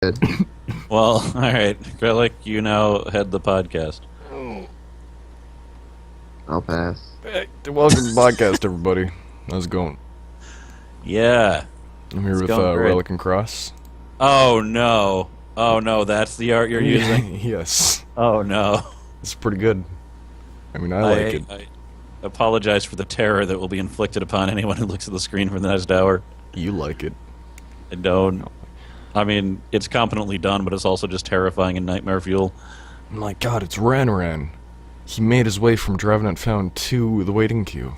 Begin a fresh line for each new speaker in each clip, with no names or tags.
Good.
Well, all right, Relic, you now head the podcast.
I'll pass.
Hey, welcome to the podcast, everybody. How's it going?
Yeah,
I'm here
it's
with
going great.
Relic and Cross.
Oh no, that's the art you're using.
Yes,
Oh no,
it's pretty good. I mean, I like it.
I apologize for the terror that will be inflicted upon anyone who looks at the screen for the next hour.
You like it.
I don't. I mean, it's competently done, but it's also just terrifying and nightmare fuel.
My God, it's Ran. He made his way from Dravenant Found to the waiting queue.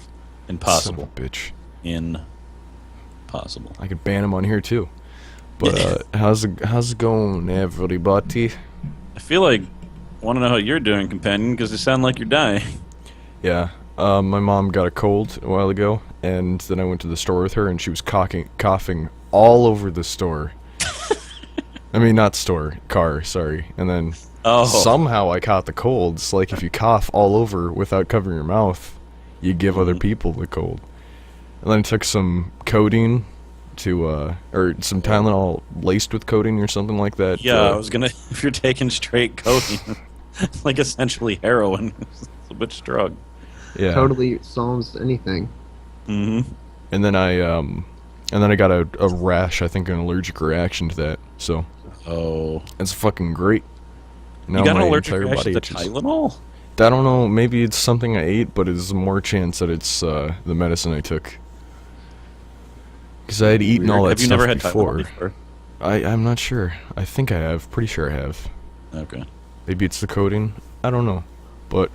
Impossible.
Son of a bitch.
Impossible.
I could ban him on here too. But how's it going, everybody?
I feel like I want to know how you're doing, companion, because you sound like you're dying.
Yeah. My mom got a cold a while ago, and then I went to the store with her, and she was coughing all over the store. I mean, not store, car, sorry. And then somehow I caught the cold. It's like if you cough all over without covering your mouth, you give other people the cold. And then I took some codeine or some Tylenol laced with codeine or something like that.
Yeah, I was gonna. If you're taking straight codeine, it's like essentially heroin. It's a bit strong.
Yeah.
Totally solves anything.
Mm-hmm.
And then I got a rash, I think an allergic reaction to that. So it's fucking great. Now
You got an
my
allergic
entire
reaction
body
to
itches.
Tylenol?
I don't know, maybe it's something I ate, but it's more chance that it's the medicine I took. Because I had eaten all that
Have you
stuff
never had
before.
Tylenol before?
I'm not sure. I think I have. Pretty sure I have.
Okay.
Maybe it's the codeine. I don't know. But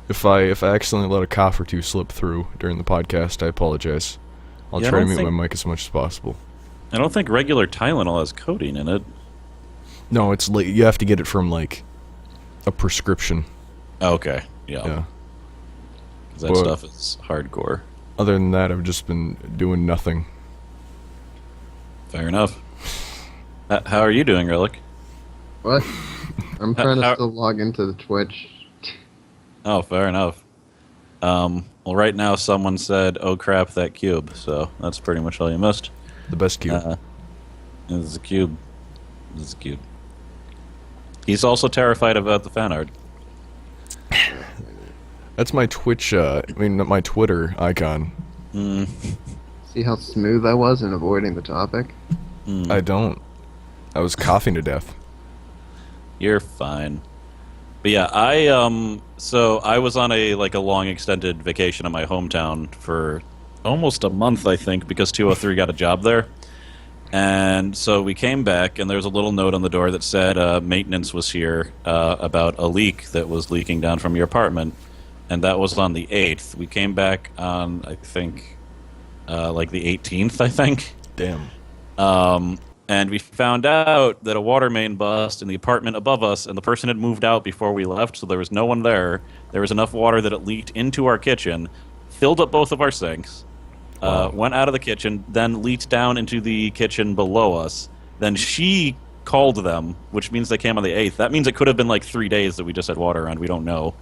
if I accidentally let a cough or two slip through during the podcast, I apologize. I'll
Yeah, I
try to
don't
mute
think-
my mic as much as possible.
I don't think regular Tylenol has codeine in it.
No, it's you have to get it from like a prescription.
Okay. Yeah.
Yeah.
'Cause that
But-
stuff is hardcore.
Other than that, I've just been doing nothing.
Fair enough. How are you doing, Relic?
What? I'm trying to
how-
still log into the Twitch.
Oh, fair enough. Well, right now someone said, "Oh crap, that cube." So that's pretty much all you missed.
The best cube.
This is a cube. This is a cube. He's also terrified about the fan art.
That's my Twitch, my Twitter icon.
See how smooth I was in avoiding the topic?
I don't. I was coughing to death.
You're fine. But yeah, so I was on a long extended vacation in my hometown for almost a month, I think, because 203 got a job there. And so we came back, and there was a little note on the door that said maintenance was here about a leak that was leaking down from your apartment. And that was on the 8th. We came back on, I think, the 18th, I think.
Damn.
And we found out that a water main bust in the apartment above us, and the person had moved out before we left, so there was no one there. There was enough water that it leaked into our kitchen, filled up both of our sinks, went out of the kitchen, then leaked down into the kitchen below us. Then she called them, which means they came on the 8th. That means it could have been 3 days that we just had water around. We don't know.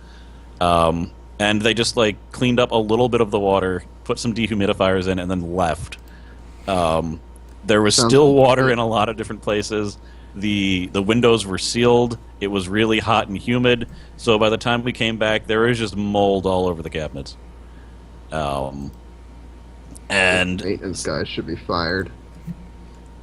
And they just cleaned up a little bit of the water, put some dehumidifiers in, and then left. There was
Sounds
still
like
water
it.
in a lot of different places. The windows were sealed. It was really hot and humid. So by the time we came back, there was just mold all over the cabinets. And
Maintenance guys should be fired.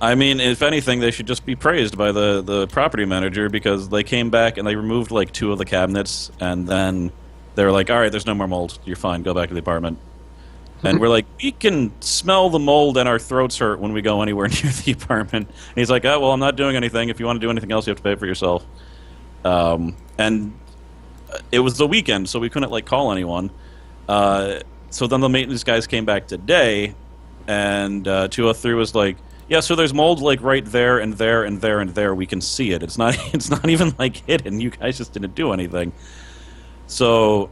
I mean, if anything, they should just be praised by the property manager, because they came back and they removed 2 of the cabinets, and then they were like, "All right, there's no more mold. You're fine. Go back to the apartment." And we're like, "We can smell the mold and our throats hurt when we go anywhere near the apartment." And he's like, "Oh, well, I'm not doing anything. If you want to do anything else, you have to pay for yourself." And it was the weekend, so we couldn't call anyone. So then the maintenance guys came back today, and 203 was like, "Yeah, so there's mold right there and there and there and there. We can see it. It's not it's not even hidden. You guys just didn't do anything." So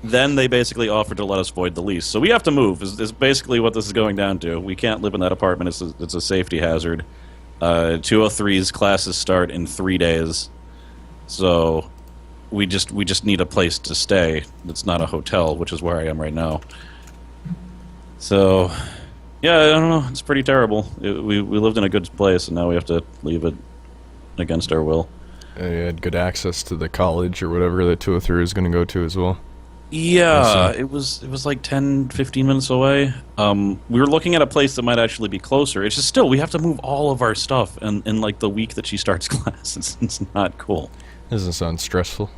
then they basically offered to let us void the lease. So we have to move, is basically what this is going down to. We can't live in that apartment. It's a safety hazard. 203's classes start in 3 days. So we just need a place to stay. It's not a hotel, which is where I am right now. So yeah, I don't know. It's pretty terrible. We lived in a good place, and now we have to leave it. against our will.
You had good access to the college or whatever that 203 is going to go to as well.
Yeah, it was like 10, 15 minutes away. We were looking at a place that might actually be closer. It's just still, we have to move all of our stuff in like the week that she starts class. It's not cool.
Doesn't sound stressful.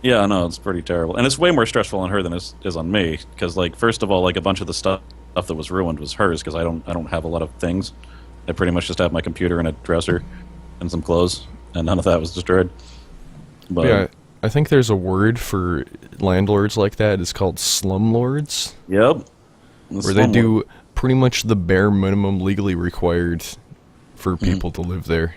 Yeah, no, it's pretty terrible. And it's way more stressful on her than it is on me. Because, like, first of all, like, a bunch of the stuff that was ruined was hers, because I don't have a lot of things. I pretty much just have my computer and a dresser and some clothes, and none of that was destroyed. But
Yeah, I think there's a word for landlords like that. It's called slumlords,
yep.
where they do pretty much the bare minimum legally required for people to live there.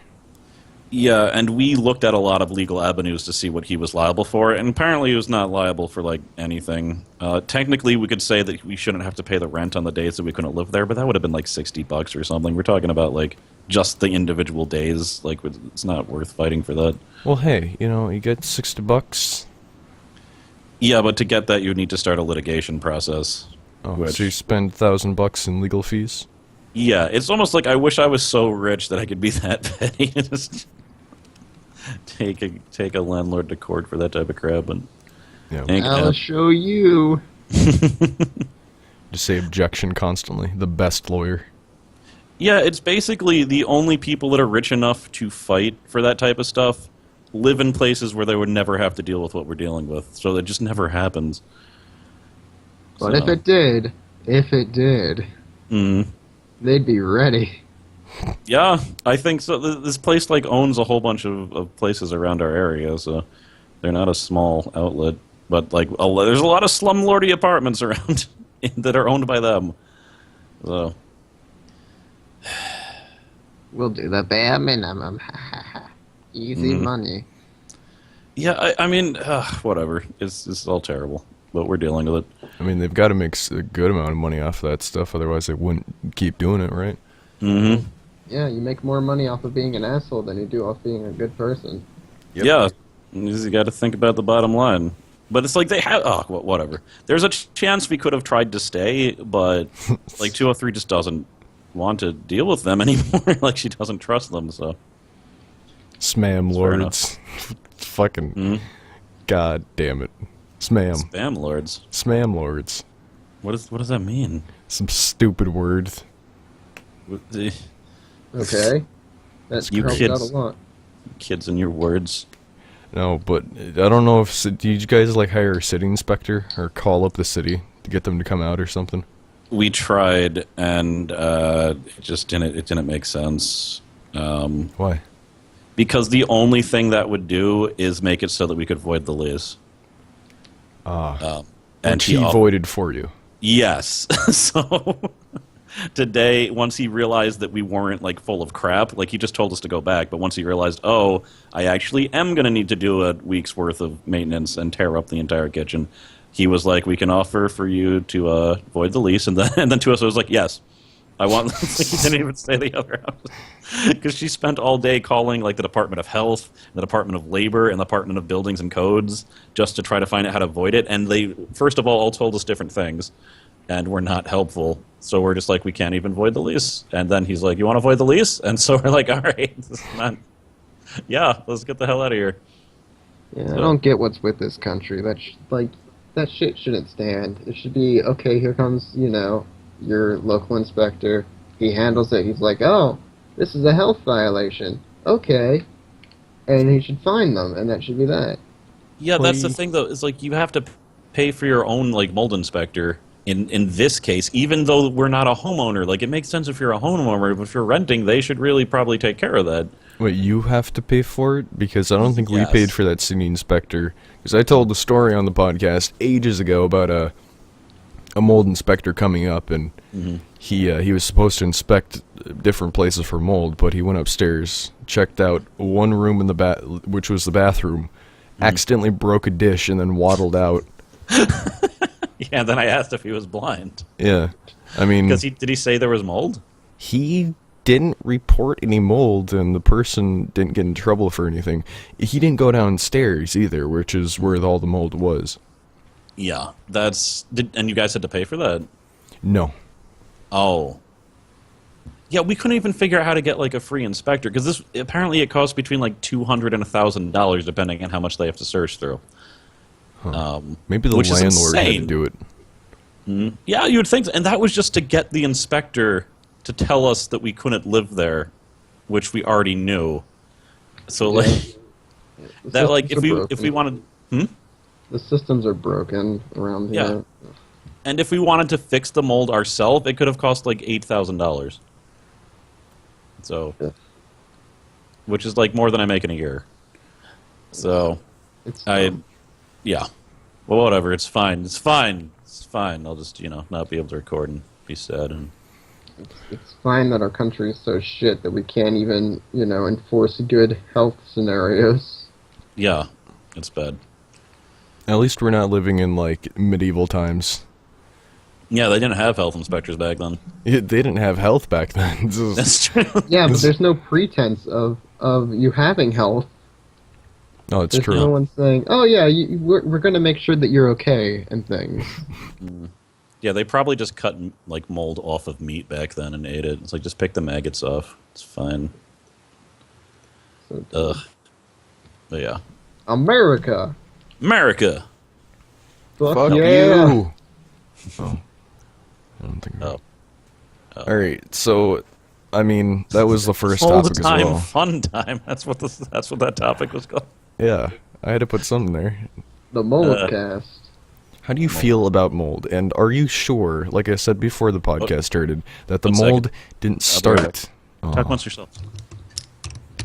Yeah, and we looked at a lot of legal avenues to see what he was liable for, and apparently he was not liable for, like, anything. Technically, we could say that we shouldn't have to pay the rent on the days that we couldn't live there, but that would have been, like, $60 or something. We're talking about, like, just the individual days. Like, it's not worth fighting for that.
Well, hey, you get $60.
Yeah, but to get that, you would need to start a litigation process.
Oh, so you spend $1,000 in legal fees?
Yeah, it's almost like I wish I was so rich that I could be that petty and just take a landlord to court for that type of crap. And
Yeah.
I'll show you.
Just say objection constantly. The best lawyer.
yeah, it's basically the only people that are rich enough to fight for that type of stuff live in places where they would never have to deal with what we're dealing with. So it just never happens.
But if it did, they'd be ready.
Yeah, I think so. This place like owns a whole bunch of places around our area, so they're not a small outlet. But like, there's a lot of slumlordy apartments around that are owned by them. So
We'll do the bare minimum. Easy money.
yeah, I mean, whatever. It's all terrible, but we're dealing with it.
I mean, they've got to make a good amount of money off of that stuff, otherwise they wouldn't keep doing it, right?
Mm-hmm.
Yeah, you make more money off of being an asshole than you do off being a good person.
Yep.
Yeah, you got to think about the bottom line. But it's like they have. Oh, whatever. There's a chance we could have tried to stay, but like 203 just doesn't want to deal with them anymore. Like she doesn't trust them. So
Smam
fair
lords. Fucking. God damn it. Smam.
spam lords.
Smam lords.
What does that mean?
Some stupid word.
Okay. That's
You
helped out a
kids.
lot.
Kids and your words.
No, but I don't know if... Do you guys, like, hire a city inspector? Or call up the city to get them to come out or something?
We tried, and it just didn't make sense.
Why?
Because the only thing that would do is make it so that we could void the lease.
And
And
he voided for you.
Yes. So today, once he realized that we weren't like full of crap, like he just told us to go back, but once he realized, oh, I actually am going to need to do a week's worth of maintenance and tear up the entire kitchen, he was like, we can offer for you to void the lease. And then to us, I was like, yes. I want. He didn't even say the other house because she spent all day calling like the Department of Health, the Department of Labor, and the Department of Buildings and Codes just to try to find out how to void it. And they, first of all told us different things, and were not helpful. So we're just like, we can't even void the lease. And then he's like, you want to void the lease? And so we're like, all right, this is not. Yeah, let's get the hell out of here.
Yeah, I don't get what's with this country. That shit shouldn't stand. It should be, okay, here comes, your local inspector. He handles it. He's like, oh, this is a health violation. Okay. And he should fine them, and that should be that.
Yeah, that's the thing, though. Is like you have to pay for your own like mold inspector in this case, even though we're not a homeowner. Like, it makes sense if you're a homeowner, but if you're renting, they should really probably take care of that.
Wait, you have to pay for it? Because I don't think we
Yes.
paid for that city inspector. Because I told the story on the podcast ages ago about a mold inspector coming up, and he was supposed to inspect different places for mold, but he went upstairs, checked out one room in the which was the bathroom, accidentally broke a dish, and then waddled out.
Yeah, then I asked if he was blind.
Yeah, I mean,
Because did he say there was mold?
he didn't report any mold, and the person didn't get in trouble for anything. He didn't go downstairs either, which is where all the mold was.
Yeah, and you guys had to pay for that?
No.
Oh. Yeah, we couldn't even figure out how to get like a free inspector because this apparently it costs between like $200 and $1,000 depending on how much they have to search through.
Huh. Maybe the
which is
landlord had to
insane.
do it.
Yeah, you would think, so. And that was just to get the inspector to tell us that we couldn't live there, which we already knew. So like that, like if we wanted,
the systems are broken around here.
Yeah. And if we wanted to fix the mold ourselves, it could have cost like $8,000. So,
Yeah.
which is like more than I make in a year. So,
It's
yeah. Well, whatever. It's fine. It's fine. It's fine. I'll just, not be able to record and be sad. And
it's fine that our country is so shit that we can't even, enforce good health scenarios.
yeah, it's bad.
At least we're not living in, like, medieval times.
Yeah, they didn't have health inspectors back then.
They didn't have health back then.
That's true.
Yeah, but there's no pretense of you having health.
No, it's
There's
true.
no one saying, "Oh yeah, we're going to make sure that you're okay," and things.
Yeah, they probably just cut like mold off of meat back then and ate it. It's like just pick the maggots off. It's fine.
So,
Ugh. But yeah,
America.
America.
Fuck
yeah.
you! Oh. I don't think
Oh.
Alright, so, I mean, that was the first
All the
topic
time,
as well.
fun time. That's what that topic was called.
Yeah, I had to put something there.
The Moldcast.
How do you feel about mold? And are you sure, like I said before the podcast started, that the
1 second.
mold didn't start?
Talk amongst yourselves.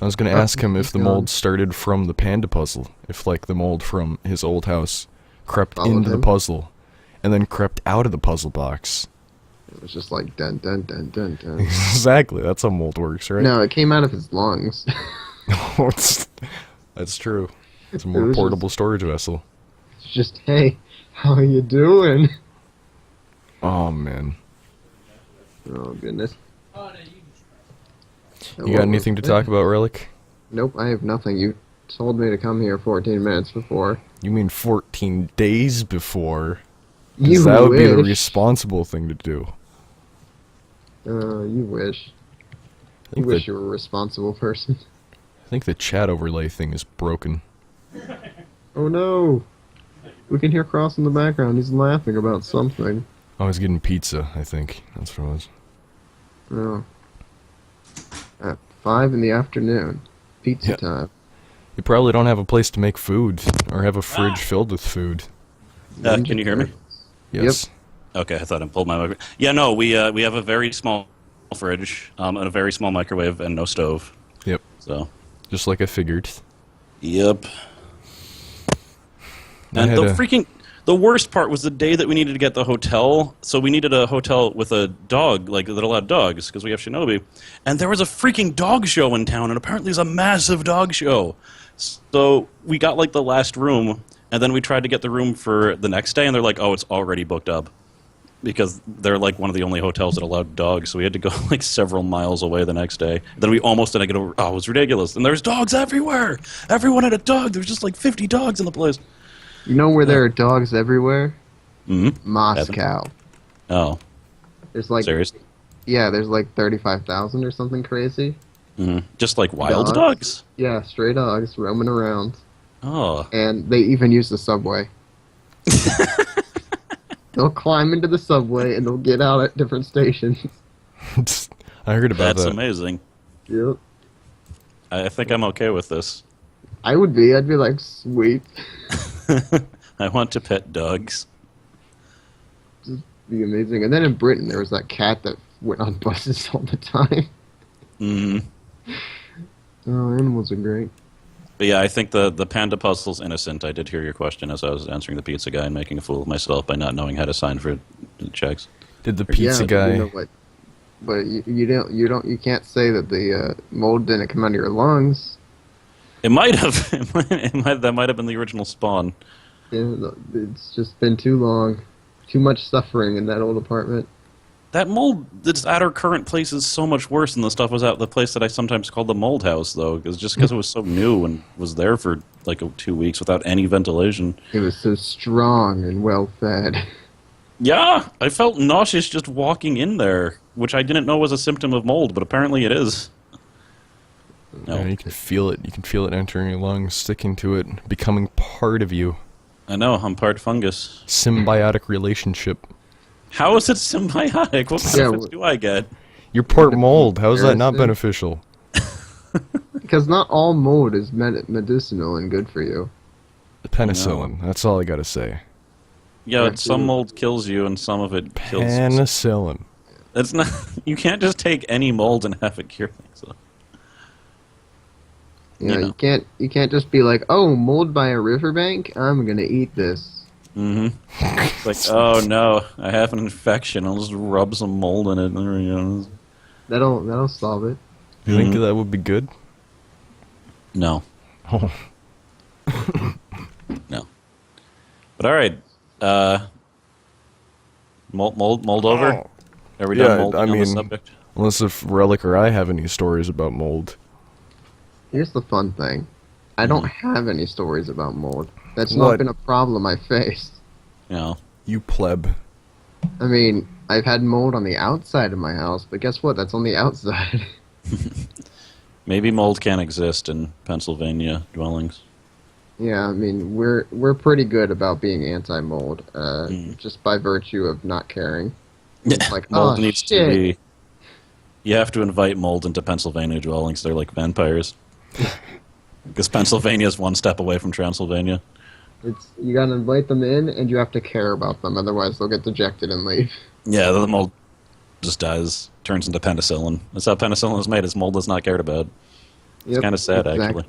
I was going to ask him if the mold started from the panda puzzle. If, like, the mold from his old house crept
Followed
into the
him.
puzzle and then crept out of the puzzle box.
It was just like dun dun dun dun dun.
Exactly, that's how mold works, right?
No, it came out of his lungs.
That's true. It's a
It
more
was
portable storage vessel.
It's just, hey, how you doing?
Oh, man.
Oh goodness.
You got anything to talk about, Relic?
Nope, I have nothing. You told me to come here 14 minutes before.
You mean 14 days before? 'Cause
You
that would
wish.
be the responsible thing to do.
You wish.
I
You
think,
wish
the,
you were a responsible person.
I think the chat overlay thing is broken.
Oh no! We can hear Cross in the background. He's laughing about something.
I was getting pizza, I think. That's what it was.
Oh. At 5 in the afternoon. Pizza
Yeah.
time.
You probably don't have a place to make food, or have a fridge filled with food.
Can you hear me?
Yes.
Okay, I thought I pulled my microphone. Yeah, no, we have a very small fridge and a very small microwave and no stove.
Yep.
So.
Just like I figured.
Yep.
I
And
had
the worst part was the day that we needed to get the hotel. So we needed a hotel with a dog, like that allowed dogs, because we have Shinobi. And there was a freaking dog show in town, and apparently it was a massive dog show. So we got like the last room, and then we tried to get the room for the next day, and they're like, "Oh, it's already booked up," because they're like one of the only hotels that allowed dogs. So we had to go like several miles away the next day. Then we almost didn't get over. Oh, it was ridiculous. And there's dogs everywhere. Everyone had a dog. There's just like 50 dogs in the place.
You know where there are dogs everywhere?
Mm-hmm.
Moscow.
Oh,
There's like
serious?
Yeah, there's like 35,000 or something crazy.
Mm-hmm. Just like wild
Dogs?
dogs?
Yeah, stray dogs roaming around.
Oh.
And they even use the subway. They'll climb into the subway and they'll get out at different stations.
I heard about
That's
that.
amazing.
Yep.
I think I'm okay with this.
I would be. I'd be like, sweet.
I want to pet dogs.
Just be amazing. And then in Britain, there was that cat that went on buses all the time.
Mm.
Oh, animals are great.
But yeah, I think the panda puzzle's innocent. I did hear your question as I was answering the pizza guy and making a fool of myself by not knowing how to sign for checks.
Did the pizza
yeah,
guy...
You know what? But you can't say that the mold didn't come out of your lungs.
It might have. That might have been the original spawn.
Yeah, it's just been too long. Too much suffering in that old apartment.
That mold that's at our current place is so much worse than the stuff was at the place that I sometimes called the mold house, though, because it was so new and was there for like 2 weeks without any ventilation.
It was so strong and well fed.
Yeah, I felt nauseous just walking in there. which I didn't know was a symptom of mold, but apparently it is. No.
Yeah, you can feel it. You can feel it entering your lungs, sticking to it, becoming part of you.
I know, I'm part fungus.
Symbiotic relationship.
How is it symbiotic? What benefits do I get?
You're part mold. How is that not beneficial?
Because not all mold is medicinal and good for you.
Penicillin. That's all I gotta say.
Yeah, some mold kills you, and some of it kills.
Penicillin.
It's not. You can't just take any mold and have it cure things. So.
Yeah, you can't just be like, oh, mold by a riverbank? I'm gonna eat this.
Mm-hmm. It's like, oh no, I have an infection. I'll just rub some mold in it. There we go.
That'll solve it.
You think that would be good?
No.
Oh.
No. But all right. Mold over? Are we done molding on the subject?
Unless if Relic or I have any stories about mold.
Here's the fun thing. I don't have any stories about mold. That's not been a problem I faced.
No.
You pleb.
I mean, I've had mold on the outside of my house, but guess what? That's on the outside.
Maybe mold can't exist in Pennsylvania dwellings.
Yeah, I mean, we're pretty good about being anti-mold, just by virtue of not caring. It's like,
mold needs to be... You have to invite mold into Pennsylvania dwellings. They're like vampires. Because Pennsylvania is one step away from Transylvania.
You gotta invite them in, and you have to care about them, otherwise they'll get dejected and leave.
Yeah, the mold just dies, turns into penicillin. That's how penicillin is made, is mold is not cared about. It's kind of sad, actually.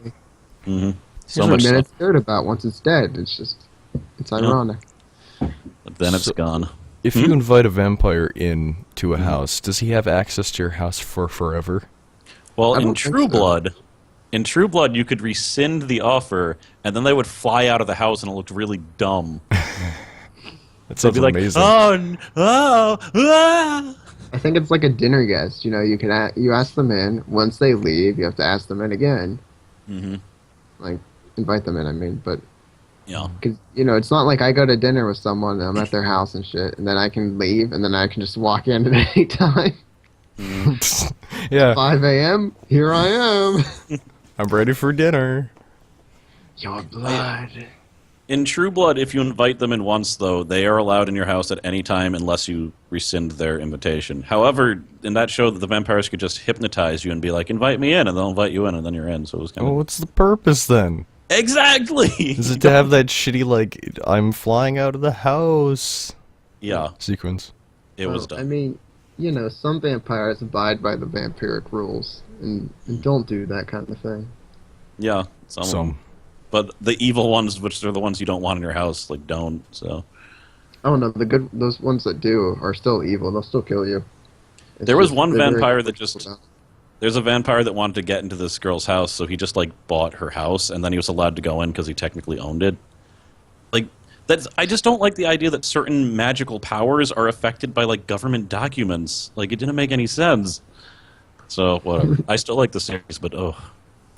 Mm-hmm.
So much it's cared about once it's dead. It's ironic.
But then it's gone.
If you invite a vampire into a house, does he have access to your house for forever?
Well, in True Blood, you could rescind the offer, and then they would fly out of the house, and it looked really dumb.
That sounds amazing.
I think it's like a dinner guest. You know, you ask them in. Once they leave, you have to ask them in again.
Mm-hmm.
Like, invite them in, I mean, but...
Yeah.
Because, you know, it's not like I go to dinner with someone, and I'm at their house and shit, and then I can leave, and then I can just walk in at any time.
Yeah.
5 a.m., here I am.
I'm ready for dinner.
Your blood.
In True Blood, if you invite them in once, though, they are allowed in your house at any time unless you rescind their invitation. However, in that show, the vampires could just hypnotize you and be like, invite me in, and they'll invite you in, and then you're in. So it was kind of...
Well, what's the purpose, then?
Exactly!
Is it to have that shitty, like, I'm flying out of the house sequence?
It was done.
I mean, you know, some vampires abide by the vampiric rules and don't do that kind of thing.
Yeah, some. But the evil ones, which are the ones you don't want in your house, like, don't, so...
Oh, no, those ones that do are still evil. They'll still kill you.
There was one vampire that just... There's a vampire that wanted to get into this girl's house, so he just, like, bought her house, and then he was allowed to go in because he technically owned it. Like, I just don't like the idea that certain magical powers are affected by, like, government documents. Like, it didn't make any sense. So, whatever. I still like the series, but,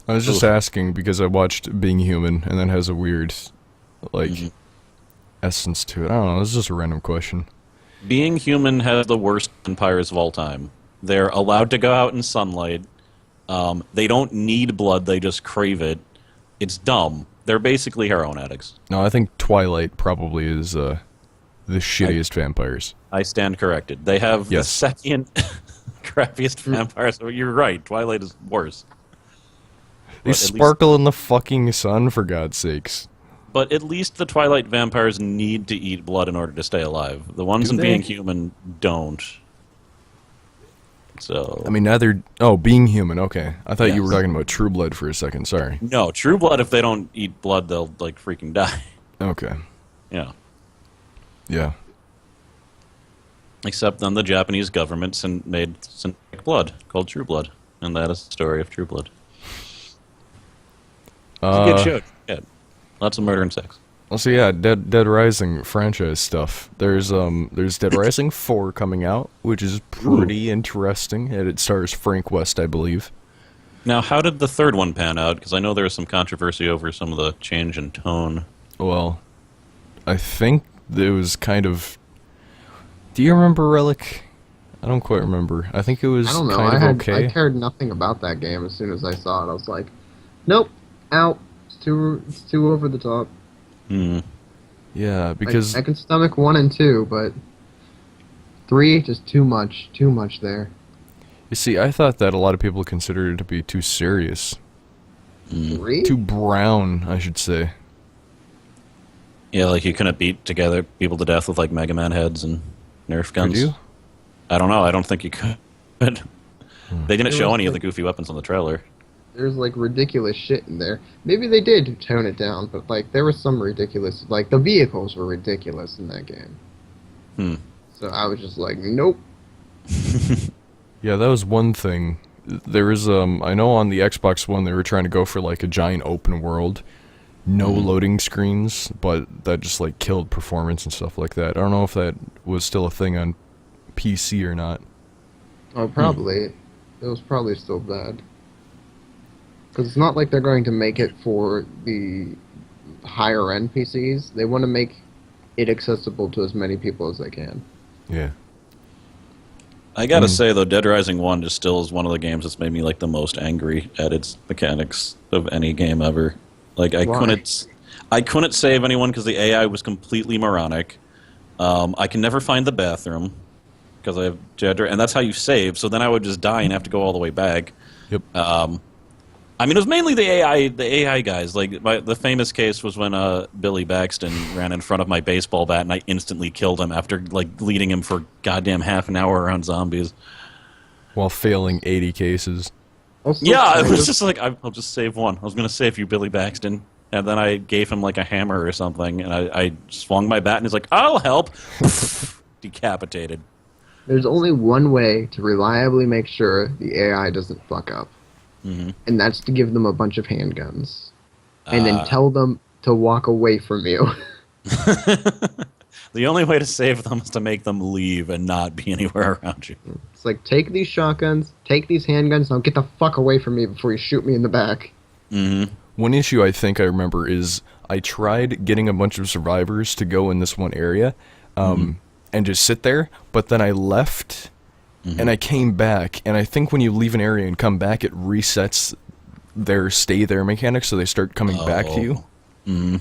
I was just asking because I watched Being Human, and that has a weird, like, essence to it. I don't know, it's just a random question.
Being Human has the worst vampires of all time. They're allowed to go out in sunlight. They don't need blood, they just crave it. It's dumb. They're basically heroin addicts. No,
I think Twilight probably is the shittiest vampires.
I stand corrected. They have the second crappiest vampires. So you're right, Twilight is worse.
They sparkle in the fucking sun, for God's sakes.
But at least the Twilight vampires need to eat blood in order to stay alive. The ones in Being Human don't. So
I mean, neither... Oh, Being Human, okay. I thought you were talking about True Blood for a second, sorry.
No, True Blood, if they don't eat blood, they'll, like, freaking die.
Okay.
Yeah.
Yeah.
Except then the Japanese government made synthetic blood called True Blood. And that is the story of True Blood. It's a good show. Yeah. Lots of murder and sex.
Also, yeah, Dead Rising franchise stuff. There's Dead Rising 4 coming out, which is pretty interesting, and it stars Frank West, I believe.
Now, how did the third one pan out? Because I know there was some controversy over some of the change in tone.
Well, I think it was kind of... Do you remember Relic? I don't quite remember. I think it was
I don't know.
kind of okay.
I cared nothing about that game as soon as I saw it. I was like, nope, out. It's too over the top.
Hmm.
Yeah, because
I can stomach 1 and 2, but 3 just too much there.
you see, I thought that a lot of people considered it to be too serious,
3?
too brown, I should say.
Yeah, like you couldn't beat together people to death with like Mega Man heads and Nerf guns.
Could you?
I don't know. I don't think you could. They didn't show any of the
like-
goofy weapons on the trailer.
There's like ridiculous shit in there. Maybe they did tone it down, but like there was some ridiculous. Like the vehicles were ridiculous in that game.
Hmm.
So I was just like, nope.
Yeah, that was one thing. There is I know on the Xbox One they were trying to go for like a giant open world, no loading screens, but that just like killed performance and stuff like that. I don't know if that was still a thing on PC or not.
Oh, probably. It was probably still bad. Because it's not like they're going to make it for the higher end PCs. They want to make it accessible to as many people as they can.
Yeah.
I gotta say though, Dead Rising 1 just still is one of the games that's made me like the most angry at its mechanics of any game ever. Like
Why?
I couldn't save anyone because the AI was completely moronic. I can never find the bathroom because I have Jedra, and that's how you save. So then I would just die and have to go all the way back.
Yep.
I mean, it was mainly the AI guys. Like the famous case was when Billy Baxton ran in front of my baseball bat, and I instantly killed him after like leading him for goddamn half an hour around zombies.
While failing 80 cases.
Also,
Yeah, it was just like I'll just save one. I was gonna save you, Billy Baxton, and then I gave him like a hammer or something, and I swung my bat, and he's like, "I'll help." Decapitated.
There's only one way to reliably make sure the AI doesn't fuck up.
Mm-hmm.
And that's to give them a bunch of handguns. And then tell them to walk away from you.
The only way to save them is to make them leave and not be anywhere around you.
It's like, take these shotguns, take these handguns, now get the fuck away from me before you shoot me in the back.
Mm-hmm.
One issue I think I remember is I tried getting a bunch of survivors to go in this one area and just sit there, but then I left and I came back, and I think when you leave an area and come back, it resets their stay there mechanics, so they start coming back to you.
Mm-hmm.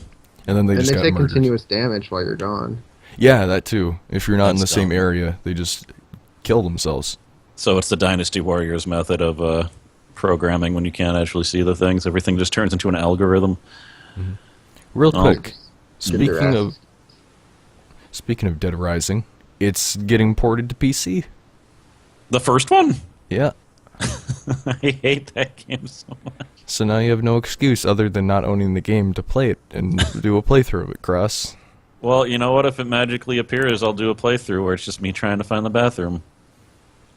And then they
And
just
they
got
take
murdered.
continuous damage while you're gone.
Yeah, that too. If you're not in the
That's
same
dumb.
area, they just kill themselves.
So it's the Dynasty Warriors method of programming when you can't actually see the things. Everything just turns into an algorithm.
Real
Oh.
quick,
Get their asses.
speaking of Dead Rising, it's getting ported to PC.
The first one?
Yeah.
I hate that game so much.
So now you have no excuse other than not owning the game to play it and do a playthrough of it, Cross.
Well, you know what? If it magically appears, I'll do a playthrough where it's just me trying to find the bathroom.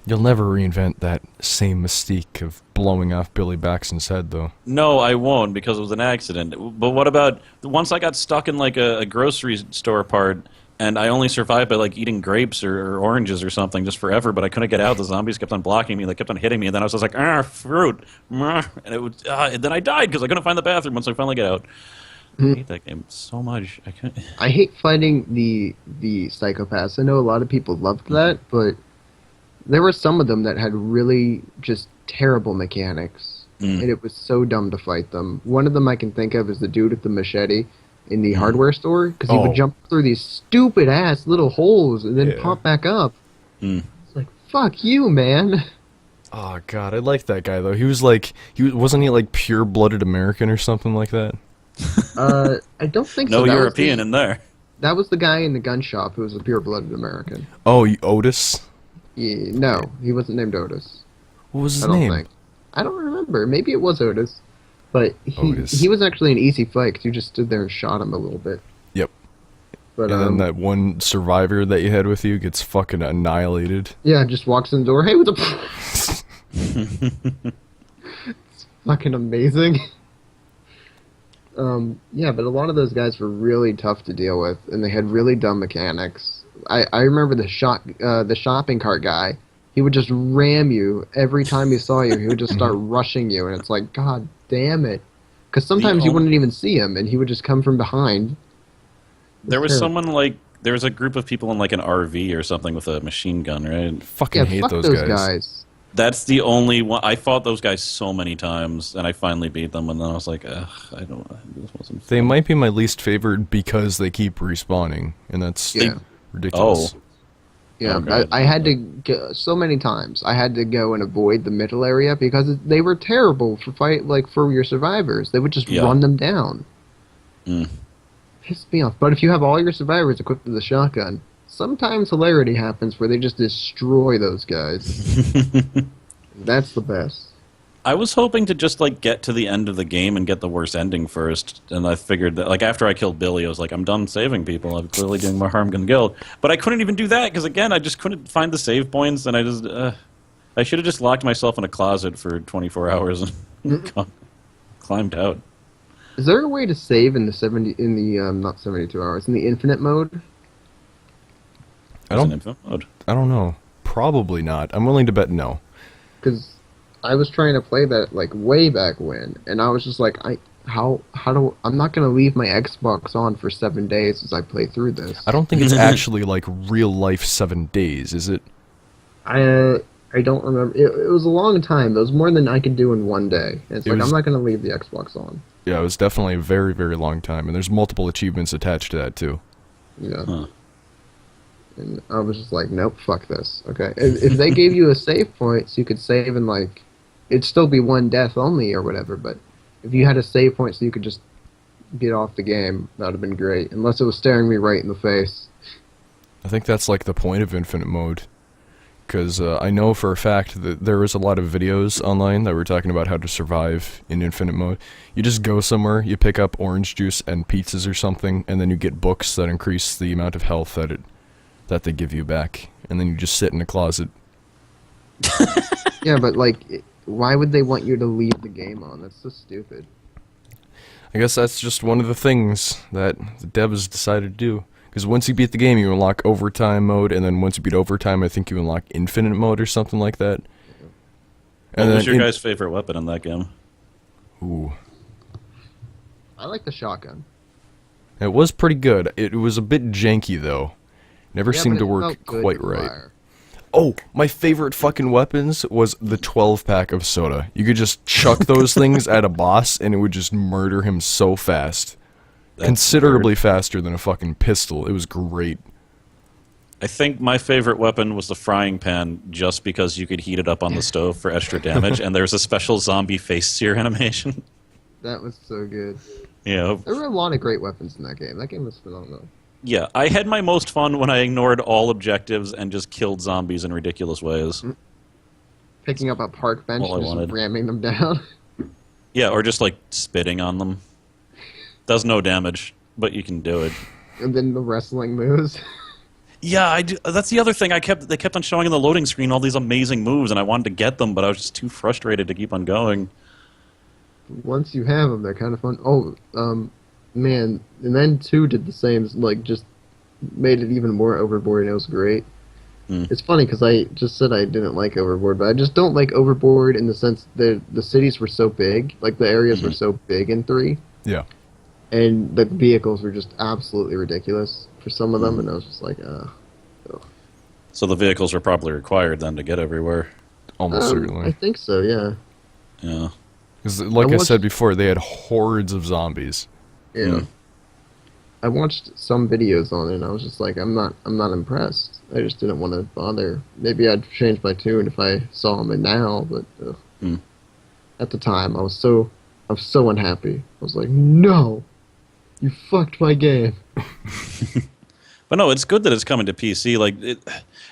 You'll never reinvent that same mystique of blowing off Billy Baxton's head, though.
No, I won't because it was an accident. But what about once I got stuck in like a grocery store part and I only survived by like eating grapes or oranges or something just forever, but I couldn't get out. The zombies kept on blocking me. They kept on hitting me. And then I was just like, fruit. And it would, and then I died because I couldn't find the bathroom once I finally get out. I hate that game so much. I can't.
I hate fighting the psychopaths. I know a lot of people loved that, but there were some of them that had really just terrible mechanics. And it was so dumb to fight them. One of them I can think of is the dude with the machete in the hardware store, because he would jump through these stupid-ass little holes and then pop back up. It's like, fuck you, man.
Oh, God, I like that guy, though. He was like, wasn't he like pure-blooded American or something like that?
I don't think so.
No
That was
European in there.
That was the guy in the gun shop who was a pure-blooded American.
Oh, Otis?
Yeah, no, he wasn't named Otis.
What was his
I don't
name?
think. I don't remember. Maybe it was Otis. But
Otis.
he was actually an easy fight because you just stood there and shot him a little bit.
Yep.
But
And then that one survivor that you had with you gets fucking annihilated.
yeah, just walks in the door. Hey, what's up? It's fucking amazing. Yeah, but a lot of those guys were really tough to deal with, and they had really dumb mechanics. I remember the shopping cart guy. He would just ram you every time he saw you. He would just start rushing you, and it's like, God damn it. Because sometimes you wouldn't even see him, and he would just come from behind.
There was
terrible.
someone like there was a group of people in like an RV or something with a machine gun, right?
Fucking hate
fuck
those guys.
That's the only one. I fought those guys so many times, and I finally beat them, and then I was like, ugh, I don't. This wasn't.
They
fun.
might be my least favorite because they keep respawning, and that's ridiculous.
Oh.
Yeah,
Okay.
I had to go so many times. I had to go and avoid the middle area because they were terrible for for your survivors. They would just run them down. Pissed me off. But if you have all your survivors equipped with a shotgun, sometimes hilarity happens where they just destroy those guys. That's the best.
I was hoping to just like get to the end of the game and get the worst ending first, and I figured that like after I killed Billy, I was like, I'm done saving people. I'm clearly doing more harm than good. But I couldn't even do that because again, I just couldn't find the save points, and I should have just locked myself in a closet for 24 hours and climbed out.
Is there a way to save in the not 72 hours in the infinite mode?
I don't know. Probably not. I'm willing to bet no.
Because I was trying to play that like way back when, and I was just like, I'm not gonna leave my Xbox on for 7 days as I play through this.
I don't think it's actually like real life 7 days, is it?
I don't remember. It was a long time. It was more than I could do in 1 day. And I'm not gonna leave the Xbox on.
Yeah, it was definitely a very, very long time, and there's multiple achievements attached to that too.
Yeah. Huh. And I was just like, nope, fuck this. Okay, if they gave you a save point, so you could save in like, it'd still be one death only or whatever. But if you had a save point, so you could just get off the game, that'd have been great. Unless it was staring me right in the face.
I think that's like the point of infinite mode, because I know for a fact that there is a lot of videos online that were talking about how to survive in infinite mode. You just go somewhere, you pick up orange juice and pizzas or something, and then you get books that increase the amount of health that they give you back, and then you just sit in a closet.
Yeah, but like, why would they want you to leave the game on? That's so stupid.
I guess that's just one of the things that the devs decided to do. Because once you beat the game, you unlock overtime mode, and then once you beat overtime, I think you unlock infinite mode or something like that.
What was your guys' favorite weapon in that game?
Ooh.
I like the shotgun.
It was pretty good. It was a bit janky, though. Never seemed to work quite right. Oh, my favorite fucking weapons was the 12-pack of soda. You could just chuck those things at a boss, and it would just murder him so fast. Considerably faster than a fucking pistol. It was great.
I think my favorite weapon was the frying pan, just because you could heat it up on the stove for extra damage, and there's a special zombie face sear animation.
That was so good.
Yeah.
There were a lot of great weapons in that game. That game was phenomenal.
Yeah, I had my most fun when I ignored all objectives and just killed zombies in ridiculous ways.
Picking up a park bench and just ramming them down.
Yeah, or just like spitting on them. Does no damage, but you can do it.
And then the wrestling moves.
Yeah, I do. That's the other thing. They kept on showing in the loading screen all these amazing moves, and I wanted to get them, but I was just too frustrated to keep on going.
Once you have them, they're kind of fun. Oh, man, and then 2 did the same, like, just made it even more overboard, and it was great. It's funny, because I just said I didn't like Overboard, but I just don't like Overboard in the sense that the cities were so big, like, the areas were so big in 3.
Yeah.
And the vehicles were just absolutely ridiculous for some of them, and I was just like, oh.
So the vehicles were probably required, then, to get everywhere?
Almost certainly.
I think so, yeah.
Yeah.
Because, like I said before, they had hordes of zombies.
Yeah. I watched some videos on it, and I was just like, I'm not impressed. I just didn't want to bother. Maybe I'd change my tune if I saw them now, but at the time, I was so unhappy. I was like, no, you fucked my game.
But no, it's good that it's coming to PC. Like,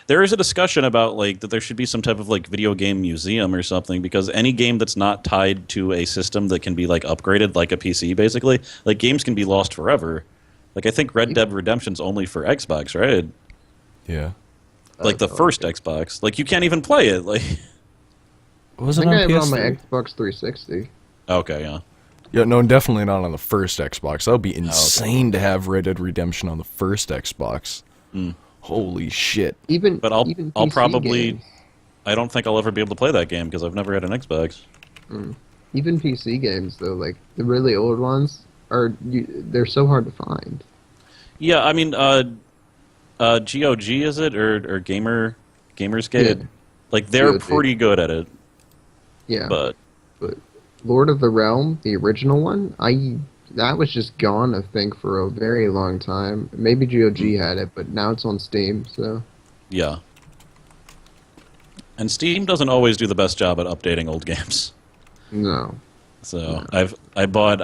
there is a discussion about like that there should be some type of like video game museum or something, because any game that's not tied to a system that can be like upgraded, like a PC, basically, like games can be lost forever. Like I think Red Dead Redemption's only for Xbox, right?
Yeah.
Like the first Xbox. Like you can't even play it. Like.
Was it
I
on
think I have it on my
PS3?
Xbox 360.
Okay, yeah.
Yeah, no, definitely not on the first Xbox. That would be insane to have Red Dead Redemption on the first Xbox. Holy shit.
But I'll
PC
probably...
games.
I don't think I'll ever be able to play that game, because I've never had an Xbox.
Even PC games, though, like, the really old ones, they're so hard to find.
Yeah, I mean, GOG is it or Gamersgate?
Yeah.
Like they're
GOG.
pretty good at it,
Yeah.
but
But Lord of the Realm, the original one, that was just gone, I think, for a very long time. Maybe GOG had it, but now it's on Steam, so...
yeah. And Steam doesn't always do the best job at updating old games.
No.
So I bought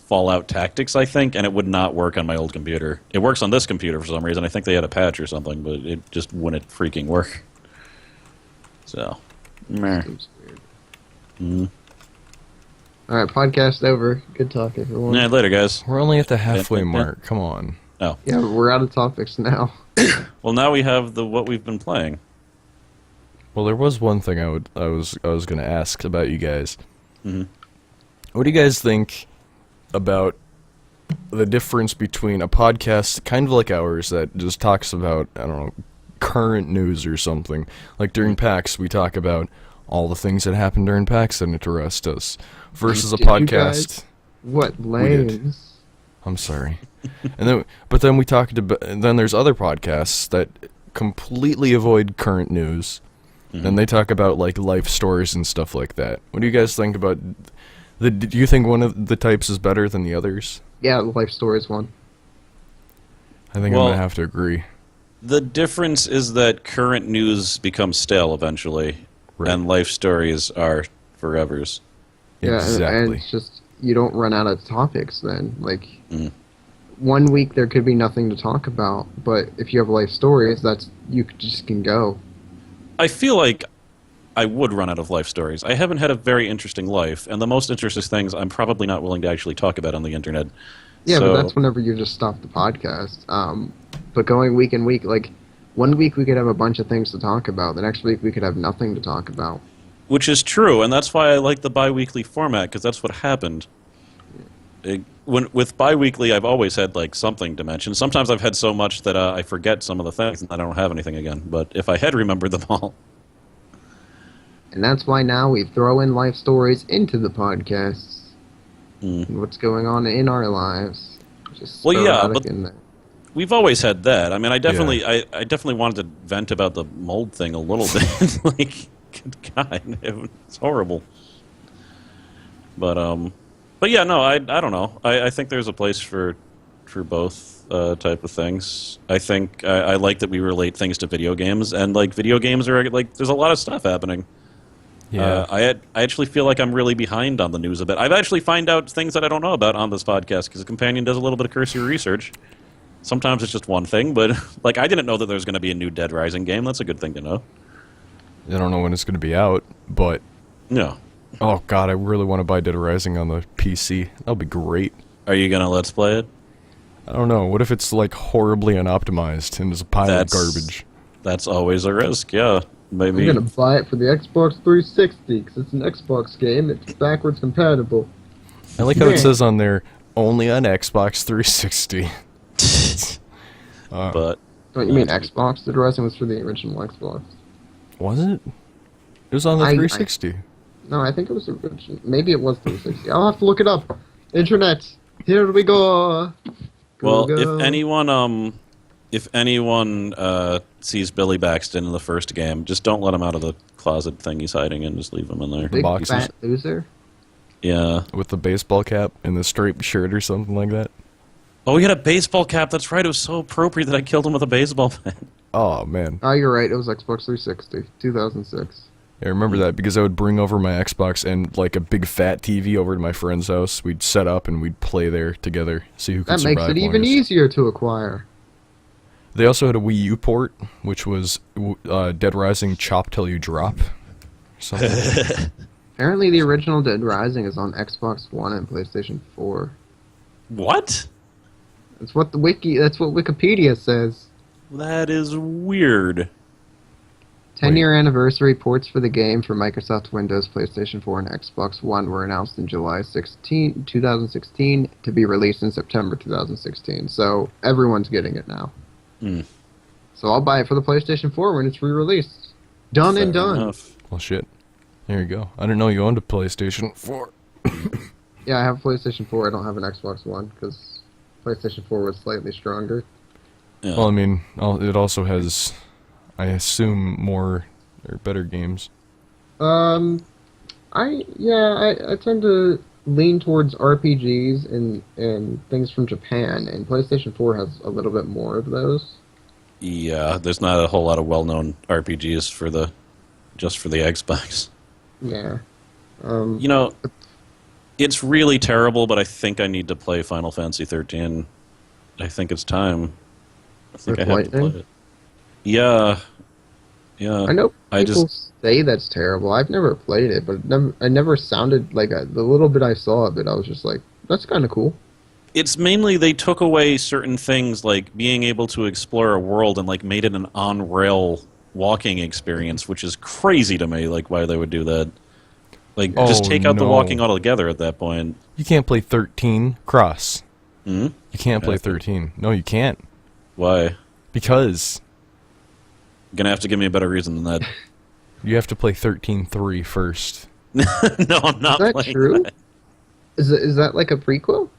Fallout Tactics, I think, and it would not work on my old computer. It works on this computer for some reason. I think they had a patch or something, but it just wouldn't freaking work. So, meh.
Seems weird.
Mm.
Alright, podcast over. Good talk, everyone.
Yeah, later, guys.
We're only at the halfway mark. Come on.
Oh,
Yeah, but we're out of topics now.
well, now we have what we've been playing.
Well, there was one thing I was going to ask about you guys.
Mhm.
What do you guys think about the difference between a podcast kind of like ours that just talks about, I don't know, current news or something? Like during PAX, we talk about all the things that happen during PAX that interest us, versus a
Did you
podcast.
guys? What
did.
lames?
I'm sorry. But then we talked about, and then there's other podcasts that completely avoid current news, and they talk about like life stories and stuff like that. What do you guys think about? Do you think one of the types is better than the others?
Yeah, the life stories one.
I think I'm
Well,
gonna have to agree.
The difference is that current news becomes stale eventually,
Right.
and life stories are forevers.
Yeah,
Exactly.
and it's just, you don't run out of topics then. Like,
Mm.
1 week there could be nothing to talk about, but if you have life stories, you just can go.
I feel like I would run out of life stories. I haven't had a very interesting life, and the most interesting things I'm probably not willing to actually talk about on the internet.
Yeah,
So-
but that's whenever you just stop the podcast. But going week and week, like, 1 week we could have a bunch of things to talk about. The next week we could have nothing to talk about.
Which is true, and that's why I like the bi-weekly format, because that's what happened. With bi-weekly, I've always had like something to mention. Sometimes I've had so much that I forget some of the things, and I don't have anything again. But if I had remembered them all...
And that's why now we throw in life stories into the podcasts.
Mm.
And what's going on in our lives. Just
Well, yeah,
sporadic
but-
in there.
We've always had that. I mean, I definitely wanted to vent about the mold thing a little bit. Like, good God, it's horrible. But yeah, no, I don't know. I think there's a place for both type of things. I think I like that we relate things to video games, and like video games are like there's a lot of stuff happening.
Yeah.
I actually feel like I'm really behind on the news a bit. I've actually find out things that I don't know about on this podcast because the companion does a little bit of cursory research. Sometimes it's just one thing, but like I didn't know that there's going to be a new Dead Rising game. That's a good thing to know.
I don't know when it's gonna be out, but
No.
oh god, I really want to buy Dead Rising on the PC. That'll be great.
Are you going to let's play it?
I don't know. What if it's like horribly unoptimized and is a pile of garbage?
That's always a risk, yeah. Maybe.
I'm gonna buy it for the Xbox 360 because it's an Xbox game. It's backwards compatible.
I like how
Yeah.
it says on there only on Xbox 360.
But
Don't you mean Xbox? Dead Rising was for the original Xbox.
Was it? It was on the
I-
360.
No, I think it was the original. Maybe it was 360. I'll have to look it up. Internet. Here we go.
well,
Go.
if anyone sees Billy Baxton in the first game, just don't let him out of the closet thing he's hiding in. Just leave him in there.
Big
boxes.
fat loser.
Yeah.
With the baseball cap and the striped shirt or something like that.
Oh, he had a baseball cap. That's right. It was so appropriate that I killed him with a baseball bat.
Oh, man.
Oh, you're right. It was Xbox 360, 2006.
I remember that because I would bring over my Xbox and like a big fat TV over to my friend's house. We'd set up and we'd play there together, see who could
That
survive
makes it even
longest.
easier to acquire.
They also had a Wii U port, which was Dead Rising Chop Till You Drop. Or something.
Apparently, the original Dead Rising is on Xbox One and PlayStation 4.
What?
That's what That's what Wikipedia says.
That is weird.
10-year anniversary ports for the game for Microsoft Windows, PlayStation 4, and Xbox One were announced in July 2016 to be released in September 2016. So everyone's getting it now.
Hmm.
So I'll buy it for the PlayStation 4 when it's re-released. Done and
Fair
done.
enough.
Well, shit. There you go. I didn't know you owned a PlayStation 4.
Yeah, I have a PlayStation 4. I don't have an Xbox One because PlayStation 4 was slightly stronger.
Yeah.
Well, I mean, it also has, I assume, more or better games.
Um, I tend to lean towards RPGs and things from Japan, and PlayStation 4 has a little bit more of those.
Yeah, there's not a whole lot of well-known RPGs just for the Xbox.
Yeah.
You know, it's really terrible, but I think I need to play Final Fantasy 13. I think it's time. I think
With
I have to
Lightning?
play it. Yeah, yeah.
I know
I
people
just
say that's terrible. I've never played it, but I never sounded like the little bit I saw of it. I was just like, that's kind of cool.
it's mainly they took away certain things like being able to explore a world and like made it an on-rail walking experience, which is crazy to me. Like why they would do that. Like just
Oh,
take out the
no.
walking altogether at that point.
You can't play 13 cross.
Hmm?
You can't play
Yeah.
13. No, you can't.
Why?
Because
You're gonna have to give me a better reason than that.
you have to play 13-3 first.
No, I'm not
Is that
playing
true?
that.
Is that like a prequel?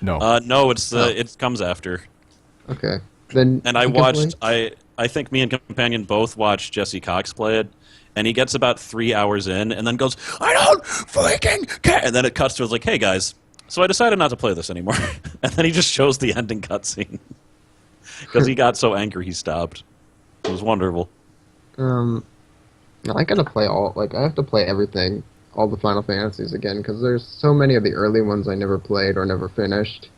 No.
No, it's
Oh.
it comes after.
Okay. Then
And I
you can
watched.
play-
I think me and companion both watched Jesse Cox play it, and he gets about 3 hours in, and then goes, "I don't freaking care," and then it cuts to us like, "Hey guys, so I decided not to play this anymore," and then he just shows the ending cutscene because he got so angry he stopped. It was wonderful.
No, I gotta play I have to play everything, all the Final Fantasies again, because there's so many of the early ones I never played or never finished.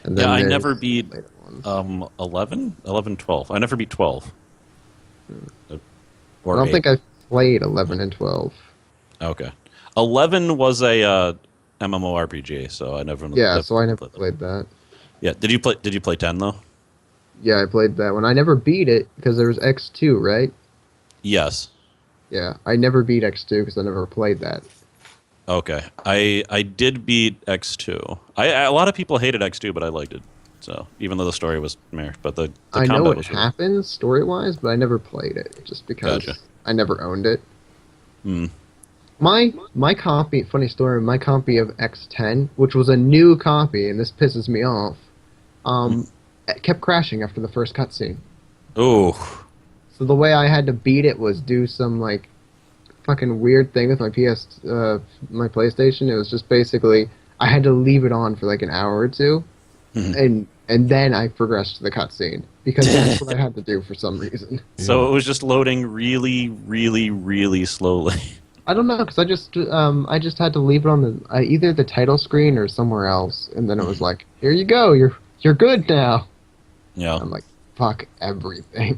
And
Yeah, I
there's
never beat
later ones.
11, 12. I never beat 12.
I
Or
don't
8.
think I've played 11 and 12.
Okay. 11 was a MMORPG, so I never.
Yeah, so I never
played that.
played that.
Yeah, did you play 10 though?
Yeah, I played that one. I never beat it because there was X2, right?
Yes.
Yeah, I never beat X2 because I never played that.
Okay. I did beat X2. A lot of people hated X2, but I liked it. So even though the story was meh, but the
I
combat
know what
was really-
happens story-wise, but I never played it just because
Gotcha.
I never owned it.
Hmm.
My copy, funny story, my copy of X10, which was a new copy, and this pisses me off, it kept crashing after the first cutscene.
Ooh.
So the way I had to beat it was do some like fucking weird thing with my my PlayStation. It was just basically I had to leave it on for like an hour or two, and then I progressed to the cutscene because that's what I had to do for some reason.
So it was just loading really, really, really slowly.
I don't know because I just had to leave it on the either the title screen or somewhere else, and then it was like, here you go, you're good now.
Yeah.
I'm like, fuck everything.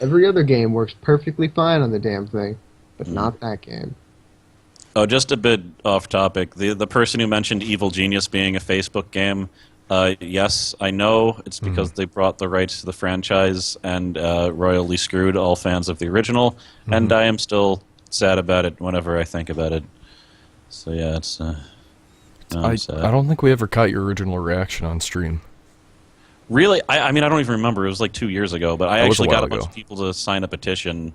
Every other game works perfectly fine on the damn thing, but not that game.
Oh, just a bit off topic. The person who mentioned Evil Genius being a Facebook game, yes, I know. It's because they brought the rights to the franchise and royally screwed all fans of the original, and I am still sad about it whenever I think about it. So yeah, it's. I'm sad.
I don't think we ever caught your original reaction on stream.
Really, I mean, I don't even remember. It was like 2 years ago, but I
That was a
actually got
while
a bunch
ago.
of people to sign a petition,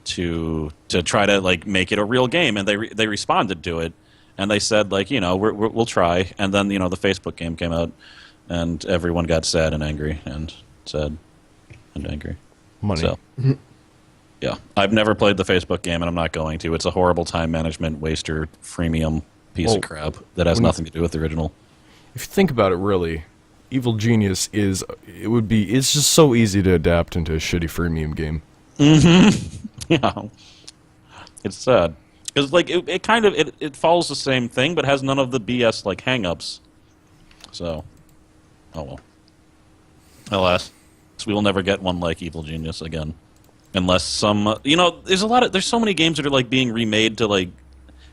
to try to like make it a real game, and they responded to it, and they said like we'll try, and then the Facebook game came out, and everyone got sad and angry and sad and angry.
Money.
So yeah, I've never played the Facebook game, and I'm not going to. It's a horrible time management waster, freemium piece of crap that has nothing to do with the original.
If you think about it, really, Evil Genius it's just so easy to adapt into a shitty freemium game.
Yeah, it's sad because like it kind of it follows the same thing, but has none of the BS like hang-ups. So, oh well. Alas, we will never get one like Evil Genius again, unless some there's so many games that are like being remade to like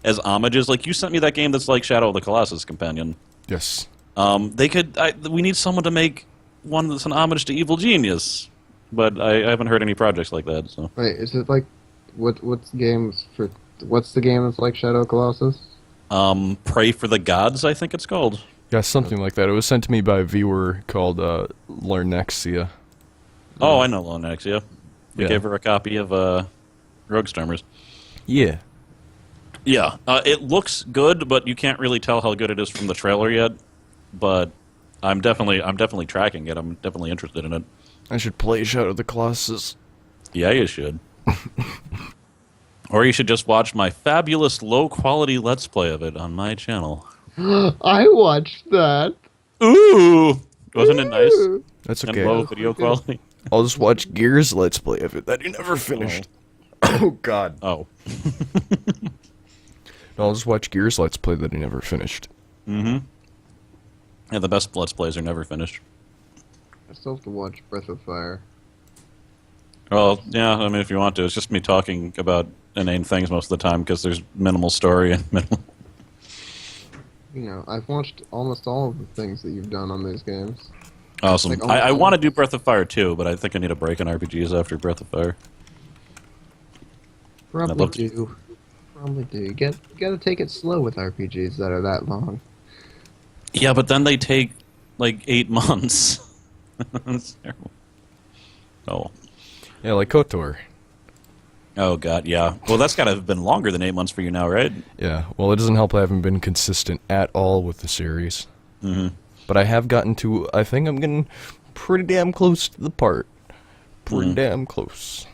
as homages. Like you sent me that game that's like Shadow of the Colossus Companion.
Yes.
We need someone to make one that's an homage to Evil Genius, but I haven't heard any projects like that. So.
Wait, is it like what's the game that's like Shadow of Colossus?
Pray for the Gods, I think it's called.
Yeah, something like that. It was sent to me by a viewer called Larnexia.
Oh, I know Lonex, yeah. We
Yeah.
gave her a copy of Rogue Stormers.
Yeah.
Yeah, it looks good, but you can't really tell how good it is from the trailer yet. But I'm definitely tracking it. I'm definitely interested in it.
I should play Shadow of the Colossus.
Yeah, you should. Or you should just watch my fabulous low-quality Let's Play of it on my channel.
I watched that.
Ooh! Wasn't it nice?
Ooh.
That's
And
okay.
low video quality?
I'll just watch Gears Let's Play of it that he never finished. Oh, God.
Oh.
No, I'll just watch Gears Let's Play that he never finished.
Mm-hmm. Yeah, the best Let's Plays are never finished.
I still have to watch Breath of Fire.
Well, yeah, I mean, if you want to. It's just me talking about inane things most of the time because there's minimal story and minimal...
You know, I've watched almost all of the things that you've done on these games.
Awesome.
Like,
I want to do Breath of Fire too, but I think I need a break in RPGs after Breath of Fire.
Probably
love to-
do. Probably do. You gotta take it slow with RPGs that are that long.
Yeah, but then they take like 8 months. That's terrible. Oh.
Yeah, like KOTOR.
Oh, God, yeah. Well, that's got to have been longer than 8 months for you now, right?
Yeah, well, it doesn't help I haven't been consistent at all with the series.
Mm-hmm.
But I have gotten to, I think I'm getting pretty damn close to the part. Pretty damn close.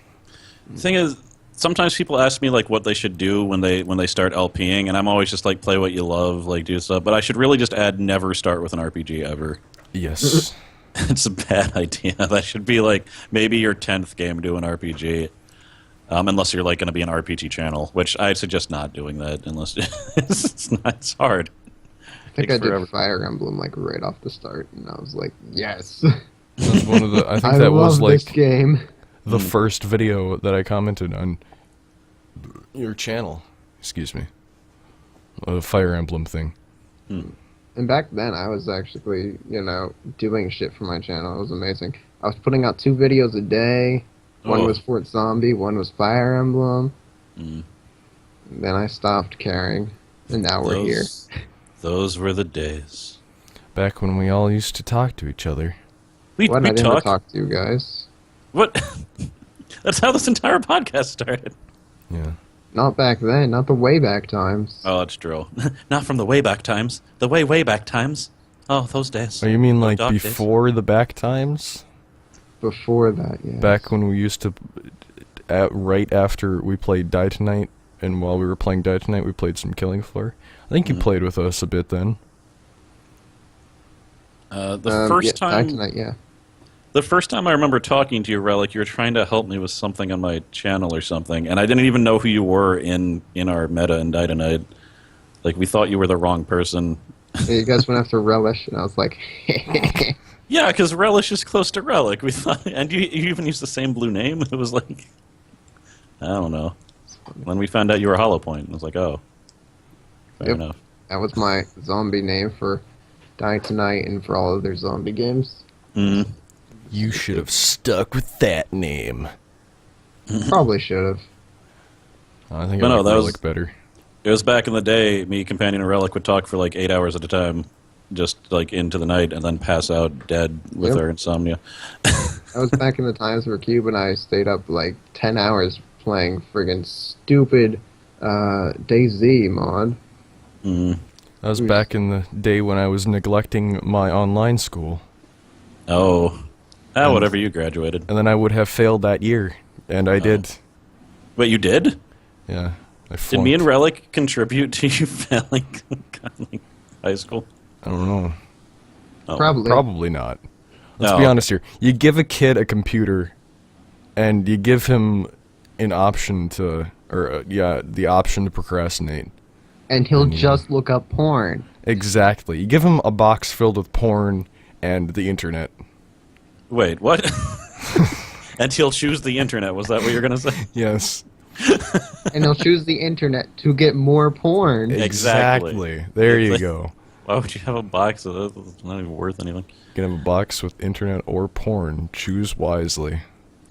The thing is, sometimes people ask me like what they should do when they start LPing, and I'm always just like, play what you love, like do stuff. But I should really just add never start with an RPG ever.
Yes.
It's a bad idea. That should be like maybe your 10th game do an RPG. Unless you're like going to be an RPG channel, which I suggest not doing that unless it's hard.
I think
Takes
I
forever.
did Fire Emblem like right off the start, and I was like, yes.
That was one of the, I think
I
that
love
was
this
like
game.
the first video that I commented on your channel. Excuse me. A Fire Emblem thing.
And back then, I was actually, doing shit for my channel. It was amazing. I was putting out 2 videos a day. One
Oh.
was Fort Zombie, one was Fire Emblem.
Mm.
Then I stopped caring, and now we're here.
Those were the days.
Back when we all used to talk to each other.
We
What? I didn't
talk.
talk to you guys.
What? That's how this entire podcast started.
Yeah.
Not back then. Not the way back times.
Oh, that's true. Not from the way back times. The way back times. Oh, those days.
Oh, you mean like
dark days.
before the back times?
Before that, yeah.
Back when we used to, right after we played Die Tonight, and while we were playing Die Tonight, we played some Killing Floor. I think you played with us a bit then.
The first time.
Tonight, yeah.
The first time I remember talking to you, Relic, you were trying to help me with something on my channel or something, and I didn't even know who you were in our meta in Die Tonight. Like, we thought you were the wrong person.
Yeah, you guys went after Relish, and I was like,
Yeah, because Relish is close to Relic. We thought, and you even used the same blue name. It was like, I don't know. When we found out you were Hollow Point, I was like, oh, fair
Yep.
enough.
that was my zombie name for Die Tonight and for all of their zombie games.
Mm.
You should have stuck with that name.
Probably should have.
I think
No,
I
no,
like
that was-
Relic better.
It was back in the day, me, Companion, and Relic would talk for like 8 hours at a time, just like into the night, and then pass out dead with
Yep.
our insomnia.
That was back in the times where Cube and I stayed up like 10 hours playing friggin' stupid DayZ mod.
Mm.
That was back in the day when I was neglecting my online school.
Oh. Whatever, you graduated.
And then I would have failed that year. And I did.
Wait, you did?
Yeah. I
Did me and
flunked.
Relic contribute to you failing high school?
I don't know.
Oh.
Probably.
Probably not. Let's
No.
be honest here. You give a kid a computer, and you give him an option to, the option to procrastinate.
And he'll just look up porn.
Exactly. You give him a box filled with porn and the internet.
Wait, what? And he'll choose the internet, was that what you're going to say?
Yes.
And he'll choose the internet to get more porn.
Exactly.
There
It's
you
like-
go.
Why would you have a box of that? It's not even worth anything.
You can have a box with internet or porn. Choose wisely.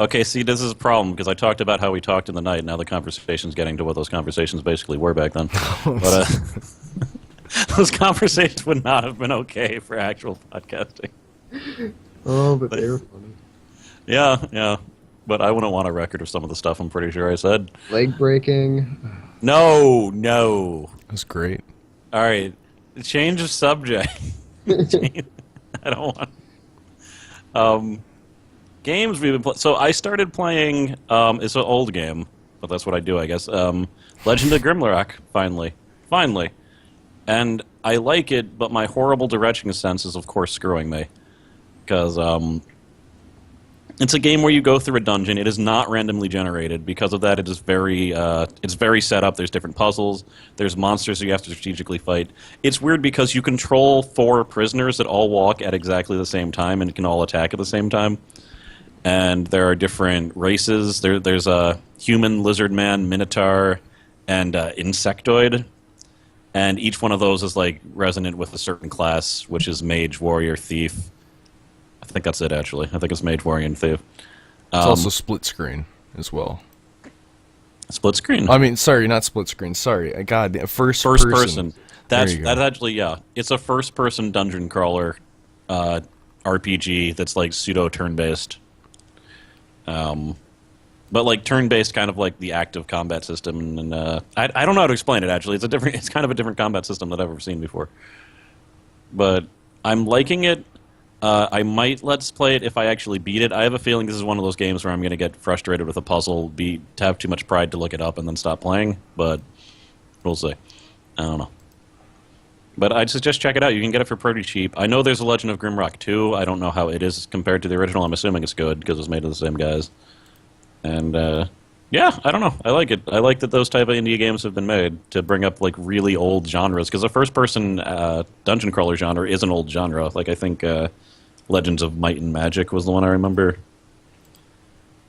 Okay, see, this is a problem, because I talked about how we talked in the night, now the conversation's getting to what those conversations basically were back then. But those conversations would not have been okay for actual podcasting.
Oh, but they were funny.
Yeah. But I wouldn't want a record of some of the stuff I'm pretty sure I said.
Leg breaking.
No.
That's great.
All right, change of subject. I don't want. Games we've been so I started playing. It's an old game, but that's what I do, I guess. Legend of Grimlock, finally, and I like it, but my horrible direction sense is, of course, screwing me because it's a game where you go through a dungeon. It is not randomly generated. Because of that, it is it's very set up. There's different puzzles. There's monsters that you have to strategically fight. It's weird because you control 4 prisoners that all walk at exactly the same time and can all attack at the same time. And there are different races. There's a human, lizard man, minotaur, and insectoid. And each one of those is like resonant with a certain class, which is mage, warrior, thief. I think that's it, actually. I think it's mage, warrior, and thief.
It's also split screen as well.
Split screen?
I mean, sorry, not split screen. Sorry, God, first
person. That's actually, yeah. It's a first-person dungeon crawler RPG that's like pseudo turn-based. But like turn-based, kind of like the active combat system, and I don't know how to explain it. Actually, it's kind of a different combat system that I've ever seen before. But I'm liking it. I might let's play it if I actually beat it. I have a feeling this is one of those games where I'm going to get frustrated with a puzzle, to have too much pride to look it up, and then stop playing. But we'll see. I don't know. But I'd suggest check it out. You can get it for pretty cheap. I know there's a Legend of Grimrock 2. I don't know how it is compared to the original. I'm assuming it's good because it's made of the same guys. And yeah, I don't know. I like it. I like that those type of indie games have been made to bring up like really old genres, because the first-person dungeon crawler genre is an old genre. Like I think Legends of Might and Magic was the one I remember.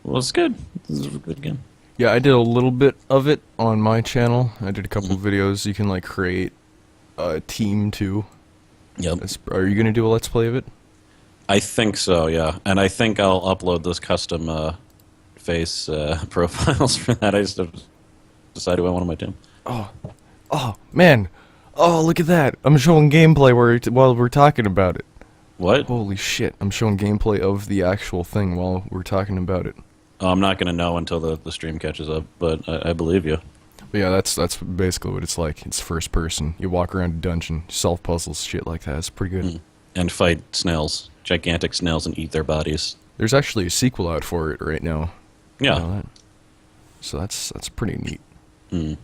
Well, it's good. This is a good game.
Yeah, I did a little bit of it on my channel. I did a couple of videos. You can like create a team too.
Yep.
Are you gonna do a let's play of it?
I think so. Yeah, and I think I'll upload this custom face profiles for that. I just have to decide who I want on my team.
Oh man! Oh, look at that! I'm showing gameplay while we're talking about it.
What?
Holy shit! I'm showing gameplay of the actual thing while we're talking about it.
Oh, I'm not going to know until the stream catches up, but I believe you.
But yeah, that's basically what it's like. It's first person. You walk around a dungeon, solve puzzles, shit like that. It's pretty good.
And fight snails, gigantic snails, and eat their bodies.
There's actually a sequel out for it right now.
Yeah.
You know that? So that's pretty neat.
Mm.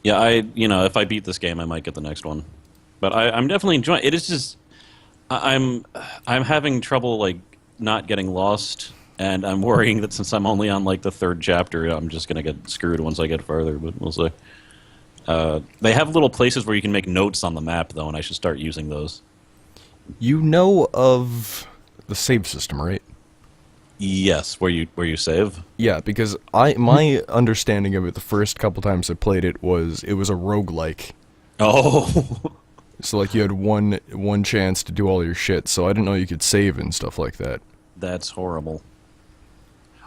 Yeah, if I beat this game, I might get the next one. But I'm definitely enjoying it. Is just I'm having trouble like not getting lost, and I'm worrying that since I'm only on like the 3rd chapter, I'm just gonna get screwed once I get farther. But we'll see. They have little places where you can make notes on the map, though, and I should start using those. You
know of the save system, right?
Yes, where you save.
Yeah, because my understanding of it the first couple times I played it was a roguelike.
Oh.
So like you had one chance to do all your shit, so I didn't know you could save and stuff like that.
That's horrible.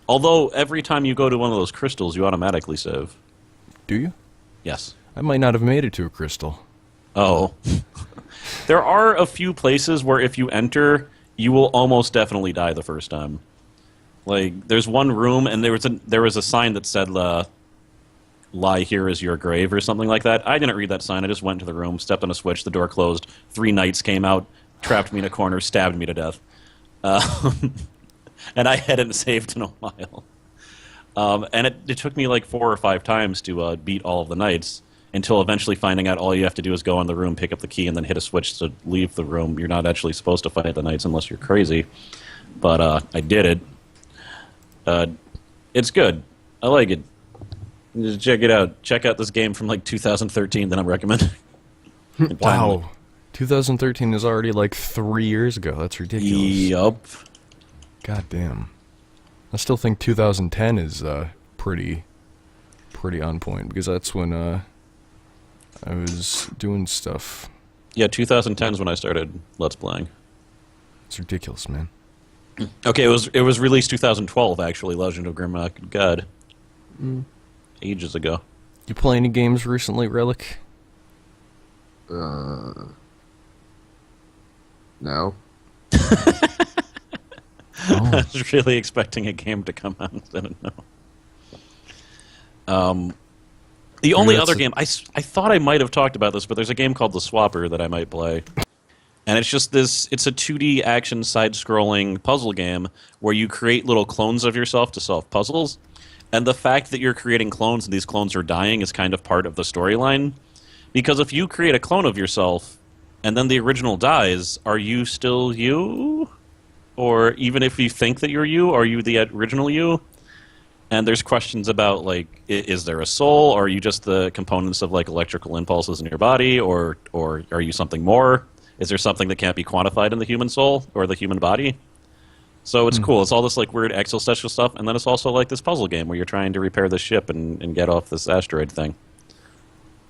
Although every time you go to one of those crystals, you automatically save.
Do you?
Yes.
I might not have made it to a crystal.
Oh. There are a few places where if you enter, you will almost definitely die the first time. Like, there's one room, and there was a sign that said, "Lie here is your grave," or something like that. I didn't read that sign. I just went to the room, stepped on a switch, the door closed. 3 knights came out, trapped me in a corner, stabbed me to death. And I hadn't saved in a while. And it took me like 4 or 5 times to beat all of the knights, until eventually finding out all you have to do is go in the room, pick up the key, and then hit a switch to leave the room. You're not actually supposed to fight the knights unless you're crazy. But I did it. It's good. I like it. Just check it out. Check out this game from like 2013 that I'm recommending.
Wow. 2013 is already like 3 years ago. That's ridiculous.
Yup.
God damn. I still think 2010 is pretty on point, because that's when I was doing stuff.
Yeah, 2010 is when I started Let's Playing.
It's ridiculous, man.
Okay, it was released 2012 actually. Legend of Grimrock. God, ages ago.
You play any games recently, Relic?
No.
I was really expecting a game to come out instead of no. The only other game I thought I might have talked about this, but there's a game called The Swapper that I might play. And it's just this, it's a 2D action side-scrolling puzzle game where you create little clones of yourself to solve puzzles. And the fact that you're creating clones and these clones are dying is kind of part of the storyline. Because if you create a clone of yourself and then the original dies, are you still you? Or even if you think that you're you, are you the original you? And there's questions about, like, is there a soul? Or are you just the components of, like, electrical impulses in your body? Or are you something more? Is there something that can't be quantified in the human soul or the human body? So it's cool. It's all this, like, weird existential stuff. And then it's also, like, this puzzle game where you're trying to repair this ship and get off this asteroid thing.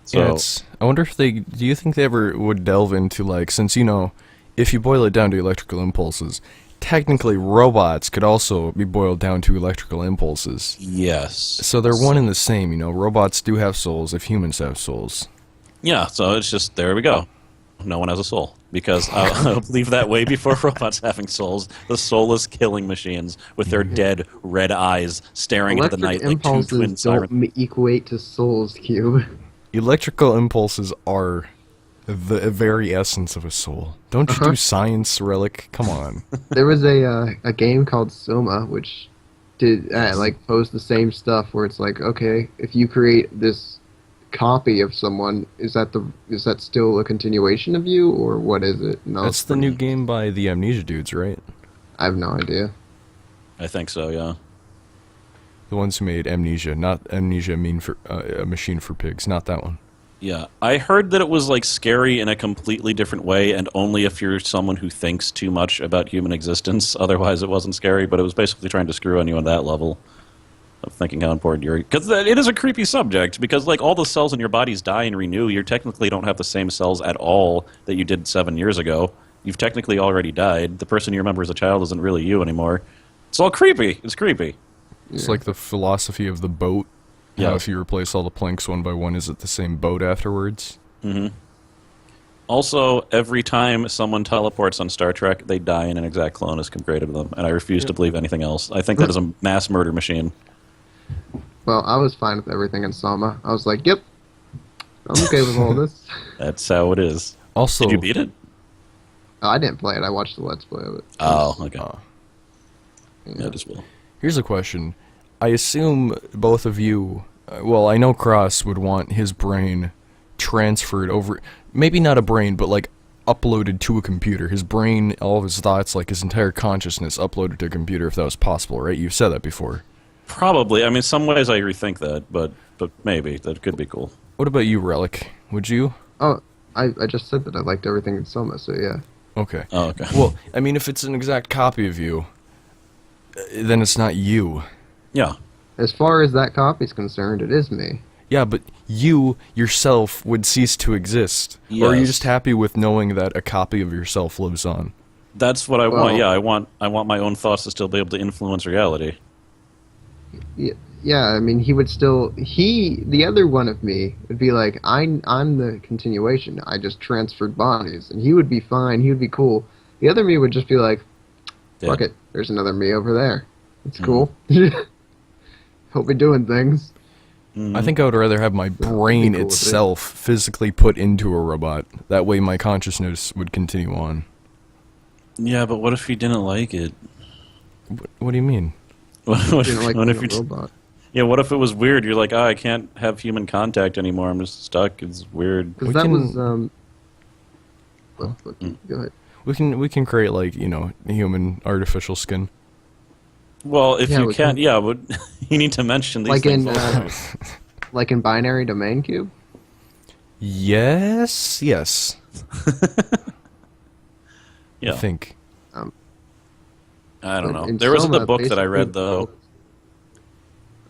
So,
Yeah, I wonder if do you think they ever would delve into, like, since, you know, if you boil it down to electrical impulses, technically robots could also be boiled down to electrical impulses.
yes.
So they're one and the same, you know. Robots do have souls if humans have souls.
Yeah, so it's just, there we go. No one has a soul. Because I'll believe that way before robots having souls. The soulless killing machines with their dead red eyes staring into the night like two twin
impulses
sirens.
don't equate to souls, Cube.
Electrical impulses are the very essence of a soul. Don't you do science, Relic? Come on.
There was a game called Soma, which did like posed the same stuff, where it's like, okay, if you create this copy of someone, is that still a continuation of you, or what is it? No,
That's the new game by the Amnesia dudes, right?
I have no idea.
I think so, yeah.
The ones who made Amnesia, not Amnesia a Machine for Pigs, not that one.
Yeah, I heard that it was like scary in a completely different way, and only if you're someone who thinks too much about human existence. Otherwise, it wasn't scary. But it was basically trying to screw on you on that level of thinking how important you're. Because it is a creepy subject. Because like all the cells in your bodies die and renew, you technically don't have the same cells at all that you did 7 years ago. You've technically already died. The person you remember as a child isn't really you anymore. It's all creepy. It's creepy.
It's like the philosophy of the boat.
Yeah.
If you replace all the planks one by one, is it the same boat afterwards?
Mm-hmm. Also, every time someone teleports on Star Trek, they die and an exact clone is created of them, and I refuse to believe anything else. I think that is a mass murder machine.
Well, I was fine with everything in Soma. I was like, yep, I'm okay with all this.
That's how it is.
Also,
Did you beat it?
I didn't play it. I watched the Let's Play of it.
Oh, okay.
Yeah.
I just will.
here's a question. I assume both of you, well, I know Cross would want his brain transferred over, maybe not a brain, but like uploaded to a computer. His brain, all of his thoughts, like his entire consciousness uploaded to a computer if that was possible, right? You've said that before.
Probably. I mean, some ways I rethink that, but maybe. That could be cool.
What about you, Relic? Would you?
Oh, I just said that I liked everything in Soma, so yeah.
Okay.
Oh, okay.
Well, I mean, if it's an exact copy of you, then it's not you.
Yeah.
As far as that copy's concerned, it is me.
Yeah, but you, yourself, would cease to exist. Or are you
Yes.
just happy with knowing that a copy of yourself lives on?
That's what I want.
Well-
Yeah, I want my own thoughts to still be able to influence reality.
Yeah, I mean, he would still... the other one of me would be like, I'm the continuation. I just transferred bodies. And he would be fine. He would be cool. The other me would just be like, fuck it. There's another me over there. It's cool. He'll be doing things.
I think I would rather have my brain
cool with it.
itself physically put into a robot. That way my consciousness would continue on.
Yeah, but what if you didn't like it?
What do you mean?
What
You know, like
what
being
if
a
you?
robot.
Yeah, what if it was weird? You're like, oh, I can't have human contact anymore. I'm just stuck. It's weird.
Because
We
that
can-
was... Go ahead.
We can create, like, you know, human artificial skin.
Well, if
Yeah,
you
we
can't,
can.
yeah, but you need to mention these
Like
things.
in,
also.
Like in Binary Domain Cube?
Yes.
Yeah,
I think.
I don't know.
In
There was
Soma,
a book that I
basically-
read though.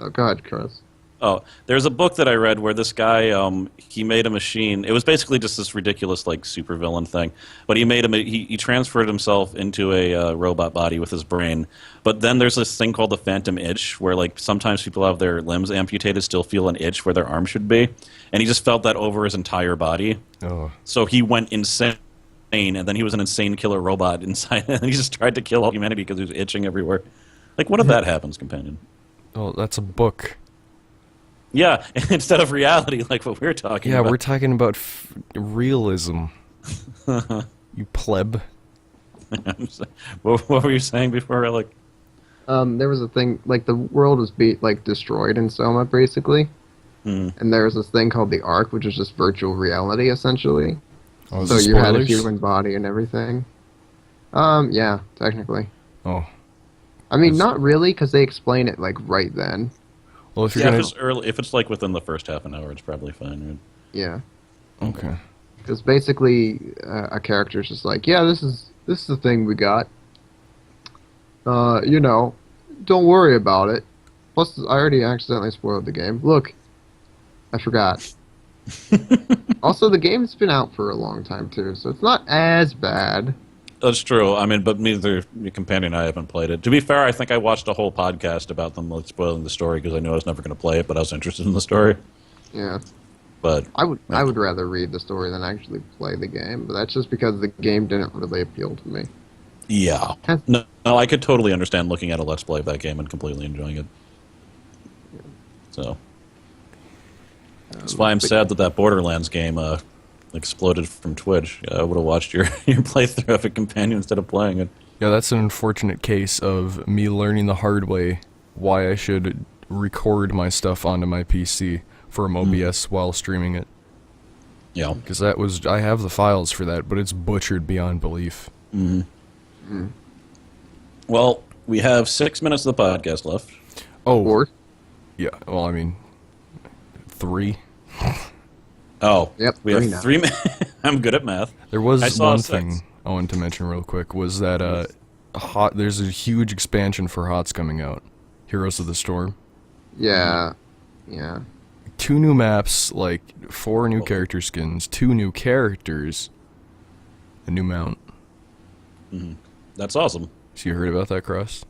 Oh, go ahead, Chris.
Oh, there's a book that I read where this guy, he made a machine. It was basically just this ridiculous, like, supervillain thing. But he made he transferred himself into a robot body with his brain. But then there's this thing called the phantom itch, where, like, sometimes people have their limbs amputated, still feel an itch where their arm should be. And he just felt that over his entire body.
Oh.
So he went insane, and then he was an insane killer robot inside, and he just tried to kill all humanity because he was itching everywhere. Like, what if that happens, companion?
Oh, that's a book.
Yeah, instead of reality, like what we're talking
Yeah,
about.
we're talking about realism. You pleb.
What were you saying before, Relic?
There was a thing, like, the world was destroyed in Soma, basically. And there was this thing called the Ark, which is just virtual reality, essentially.
Oh,
So
is it
you had a
spoilers?
human body and everything. Yeah, technically.
Oh.
I mean, not really, because they explain it, like, right then.
Well, if you're
Yeah,
gonna...
if it's early, if it's like within the first half an hour, it's probably fine.
Yeah.
Okay.
Because basically, a character's just like, yeah, this is the thing we got. You know, don't worry about it. Plus, I already accidentally spoiled the game. Look, I forgot. Also, the game's been out for a long time, too, so it's not as bad.
That's true. I mean, but neither your companion and I haven't played it. To be fair, I think I watched a whole podcast about them like, spoiling the story because I knew I was never going to play it, but I was interested in the story.
Yeah.
But
I would rather read the story than actually play the game, but that's just because the game didn't really appeal to me.
yeah, no, I could totally understand looking at a Let's Play of that game and completely enjoying it. So that's why I'm sad that Borderlands game exploded from Twitch. I would have watched your playthrough of a companion instead of playing it.
Yeah, that's an unfortunate case of me learning the hard way why I should record my stuff onto my PC from OBS while streaming it.
Yeah.
Because I have the files for that, but it's butchered beyond belief.
Well, we have 6 minutes of the podcast left.
Oh,
Or,
yeah, well, I mean, 3.
Oh,
Yep,
we have
3 now.
3 minutes. I'm good at math.
There was
I saw
one
6.
thing I wanted to mention real quick, was that there's a huge expansion for HOTS coming out. Heroes of the Storm.
yeah.
2 new maps, like 4 new character skins, 2 new characters, a new mount.
That's awesome.
So you heard about that, Cross?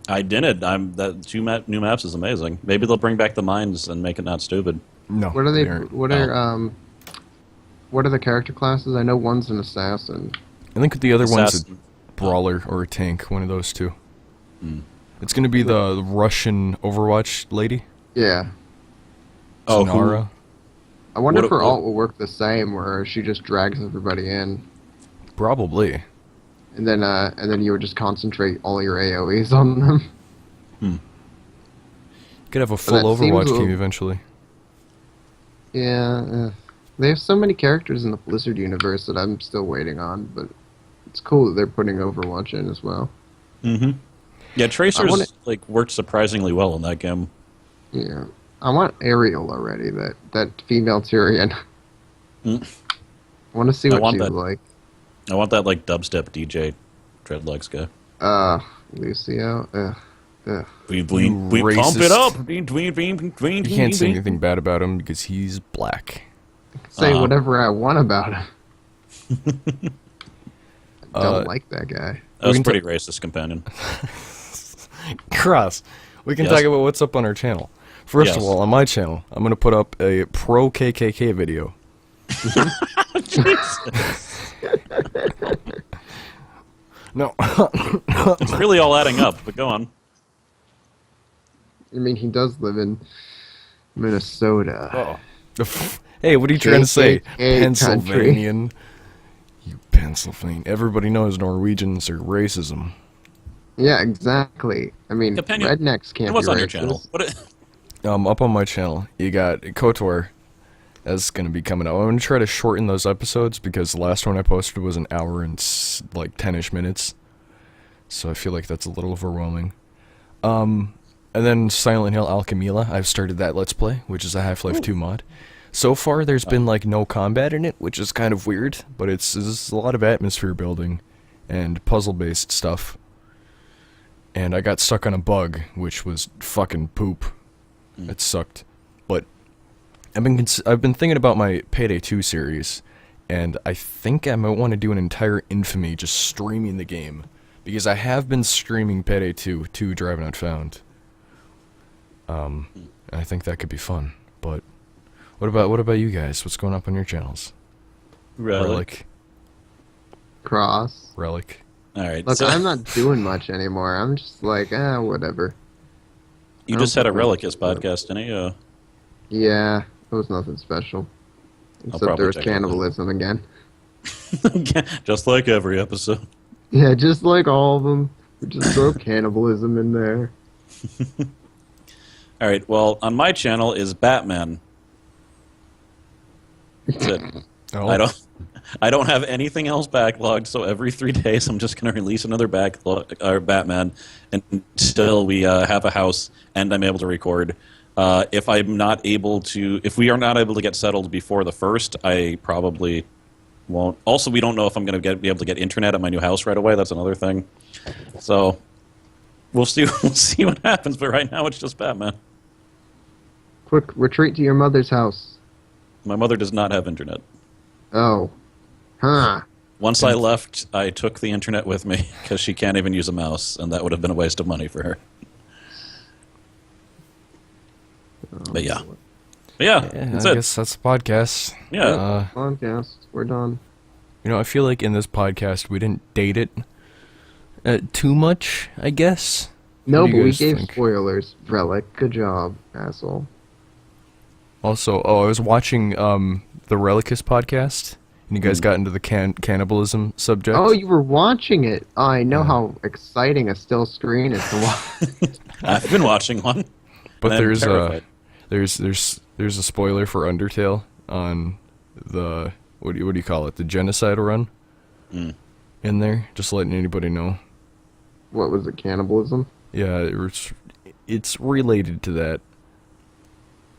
I didn't. That 2 new maps is amazing. Maybe they'll bring back the mines and make it not stupid.
No.
What are they?
aren't.
What are the character classes? I know one's an assassin.
I think the other one's a
Assassin.
brawler or a tank, one of those two. It's gonna be the Russian Overwatch lady,
Yeah.
Oh,
Zanara.
I wonder
What-
if her
what-
alt will work the same, where she just drags everybody in,
Probably.
and then you would just concentrate all your AOE's on them.
Could have a full
that seems
Overwatch
a little-
team eventually.
Yeah, they have so many characters in the Blizzard universe that I'm still waiting on, but it's cool that they're putting Overwatch in as well.
Yeah, Tracers
wanna-
worked surprisingly well in that game.
Yeah, I want Ariel already. That female Tyrion.
Mm.
I want to see
I
what
want
she
that.
was like.
I want that like dubstep DJ dreadlocks guy.
Lucio. Ugh.
We
You
pump
racist.
it up.
You can't say anything bad about him because he's black.
Say whatever I want about him. I don't
Uh,
like that guy.
That was
can
pretty racist, companion.
Cross. We can
Yes.
talk about what's up on our channel. First of
Yes.
all, on my channel, I'm gonna put up a pro KKK video. No.
It's really all adding up, but go on.
I mean, he does live in Minnesota.
Hey, what are you trying to say?
KKK
Pennsylvanian. You Pennsylvania. Everybody knows Norwegians are racism.
Yeah, exactly. I mean,
Companion,
rednecks can't
And what's
be
on
racist.
your channel?
Up on my channel, you got KOTOR. That's gonna be coming out. I'm gonna try to shorten those episodes because the last one I posted was an hour and like 10-ish minutes. So I feel like that's a little overwhelming. And then Silent Hill Alchemila, I've started that Let's Play, which is a Half-Life 2 mod. So far, there's been like no combat in it, which is kind of weird, but it's a lot of atmosphere building and puzzle-based stuff. And I got stuck on a bug, which was fucking poop. It sucked. But I've been thinking about my Payday 2 series, and I think I might want to do an entire Infamy just streaming the game, because I have been streaming Payday 2 to Drive Not Found. I think that could be fun. But what about you guys? What's going up on your channels?
Relic.
Cross.
Relic.
All right.
Look,
so
I'm not doing much anymore. I'm just like, whatever.
you
I
just
don't
had a
think
Relicus podcast, didn't you?
Yeah, it was nothing special. Except
probably
there was
check it out.
cannibalism again.
Just like every episode.
Yeah, just like all of them. We just throw cannibalism in there.
All right. Well, on my channel is Batman. That's it.
Oh.
I don't have anything else backlogged. So every 3 days, I'm just going to release another Batman until we have a house and I'm able to record. If we are not able to get settled before the 1st, I probably won't. Also, we don't know if I'm going to be able to get internet at my new house right away. That's another thing. So we'll see. We'll see what happens. But right now, it's just Batman.
Quick, retreat to your mother's house.
My mother does not have internet.
Oh. Huh.
Once I left, I took the internet with me because she can't even use a mouse, and that would have been a waste of money for her. But yeah. That's
I
it.
guess that's the podcast.
Yeah.
Podcast. We're done.
You know, I feel like in this podcast we didn't date it too much, I guess.
No,
What do
but
you
we
guys
gave
think?
spoilers. Relic. Good job, asshole.
Also, I was watching the Relicus podcast, and you guys got into the cannibalism subject.
Oh, you were watching it. I know how exciting a still screen is to watch.
I've been watching one.
But
and I'm
there's
terrified.
there's a spoiler for Undertale on the what do you call it, the genocide run in there, just letting anybody know.
What was it, cannibalism?
Yeah, it's related to that.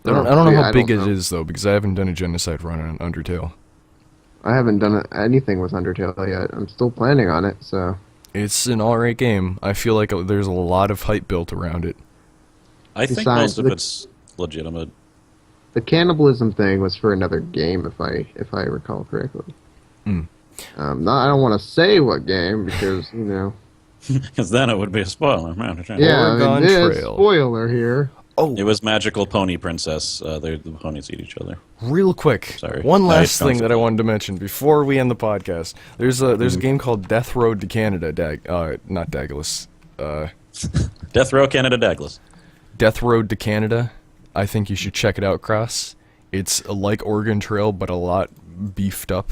I don't
Oh,
know
see,
how
I
big
don't
it
know.
is though, because I haven't done a genocide run on Undertale.
I haven't done anything with Undertale yet. I'm still planning on it, so...
It's an alright game. I feel like there's a lot of hype built around it.
I think
Besides,
most of it's legitimate.
The cannibalism thing was for another game, if I recall correctly.
Mm.
I don't want to say what game, because, you know...
Because then it would be a spoiler.
Yeah,
Oregon
this
Trail.
spoiler here.
Oh,
It was Magical Pony Princess. The ponies eat each other.
real quick.
Sorry.
One last
don't
thing that I
forget.
wanted to mention before we end the podcast. There's a game called Death Road to Canada. Not Daggles.
Death Row Canada Douglas.
Death Road to Canada. I think you should check it out, Cross. It's like Oregon Trail, but a lot beefed up.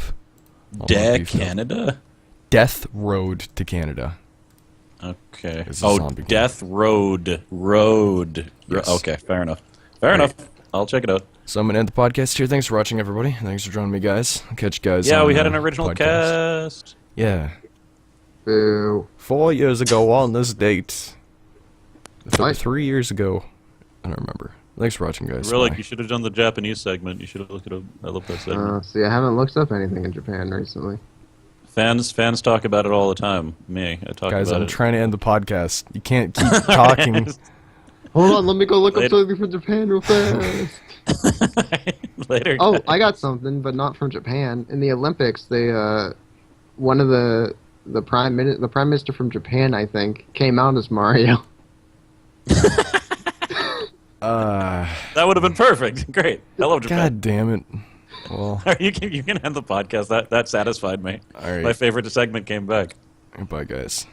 Canada?
Death Road to Canada.
Okay.
It's a
Oh,
zombie game.
Death Road. Road.
Yes.
Okay, fair enough. Fair enough. I'll check it out.
So I'm gonna end the podcast here. Thanks for watching, everybody. Thanks for joining me, guys. I'll catch you guys.
Yeah,
on,
we had an original
podcast.
cast.
Yeah,
Boo.
4 years ago on this date.
What?
3 years ago. I don't remember. Thanks for watching, guys.
Relic,
Bye.
you should have done the Japanese segment. You should have looked it up. I love that segment.
See, I haven't looked up anything in Japan recently.
Fans talk about it all the time. I talk
Guys,
about
I'm
it.
trying to end the podcast. You can't keep talking.
Hold on, let me go look up
Later.
something from Japan real fast.
Later.
Oh, I got something, but not from Japan. In the Olympics, they one of the prime minister from Japan, I think, came out as Mario.
That would have been perfect. Great. I love Japan.
God damn it. Well,
You can end the podcast. That satisfied me.
all right.
My favorite segment came back.
Bye, guys.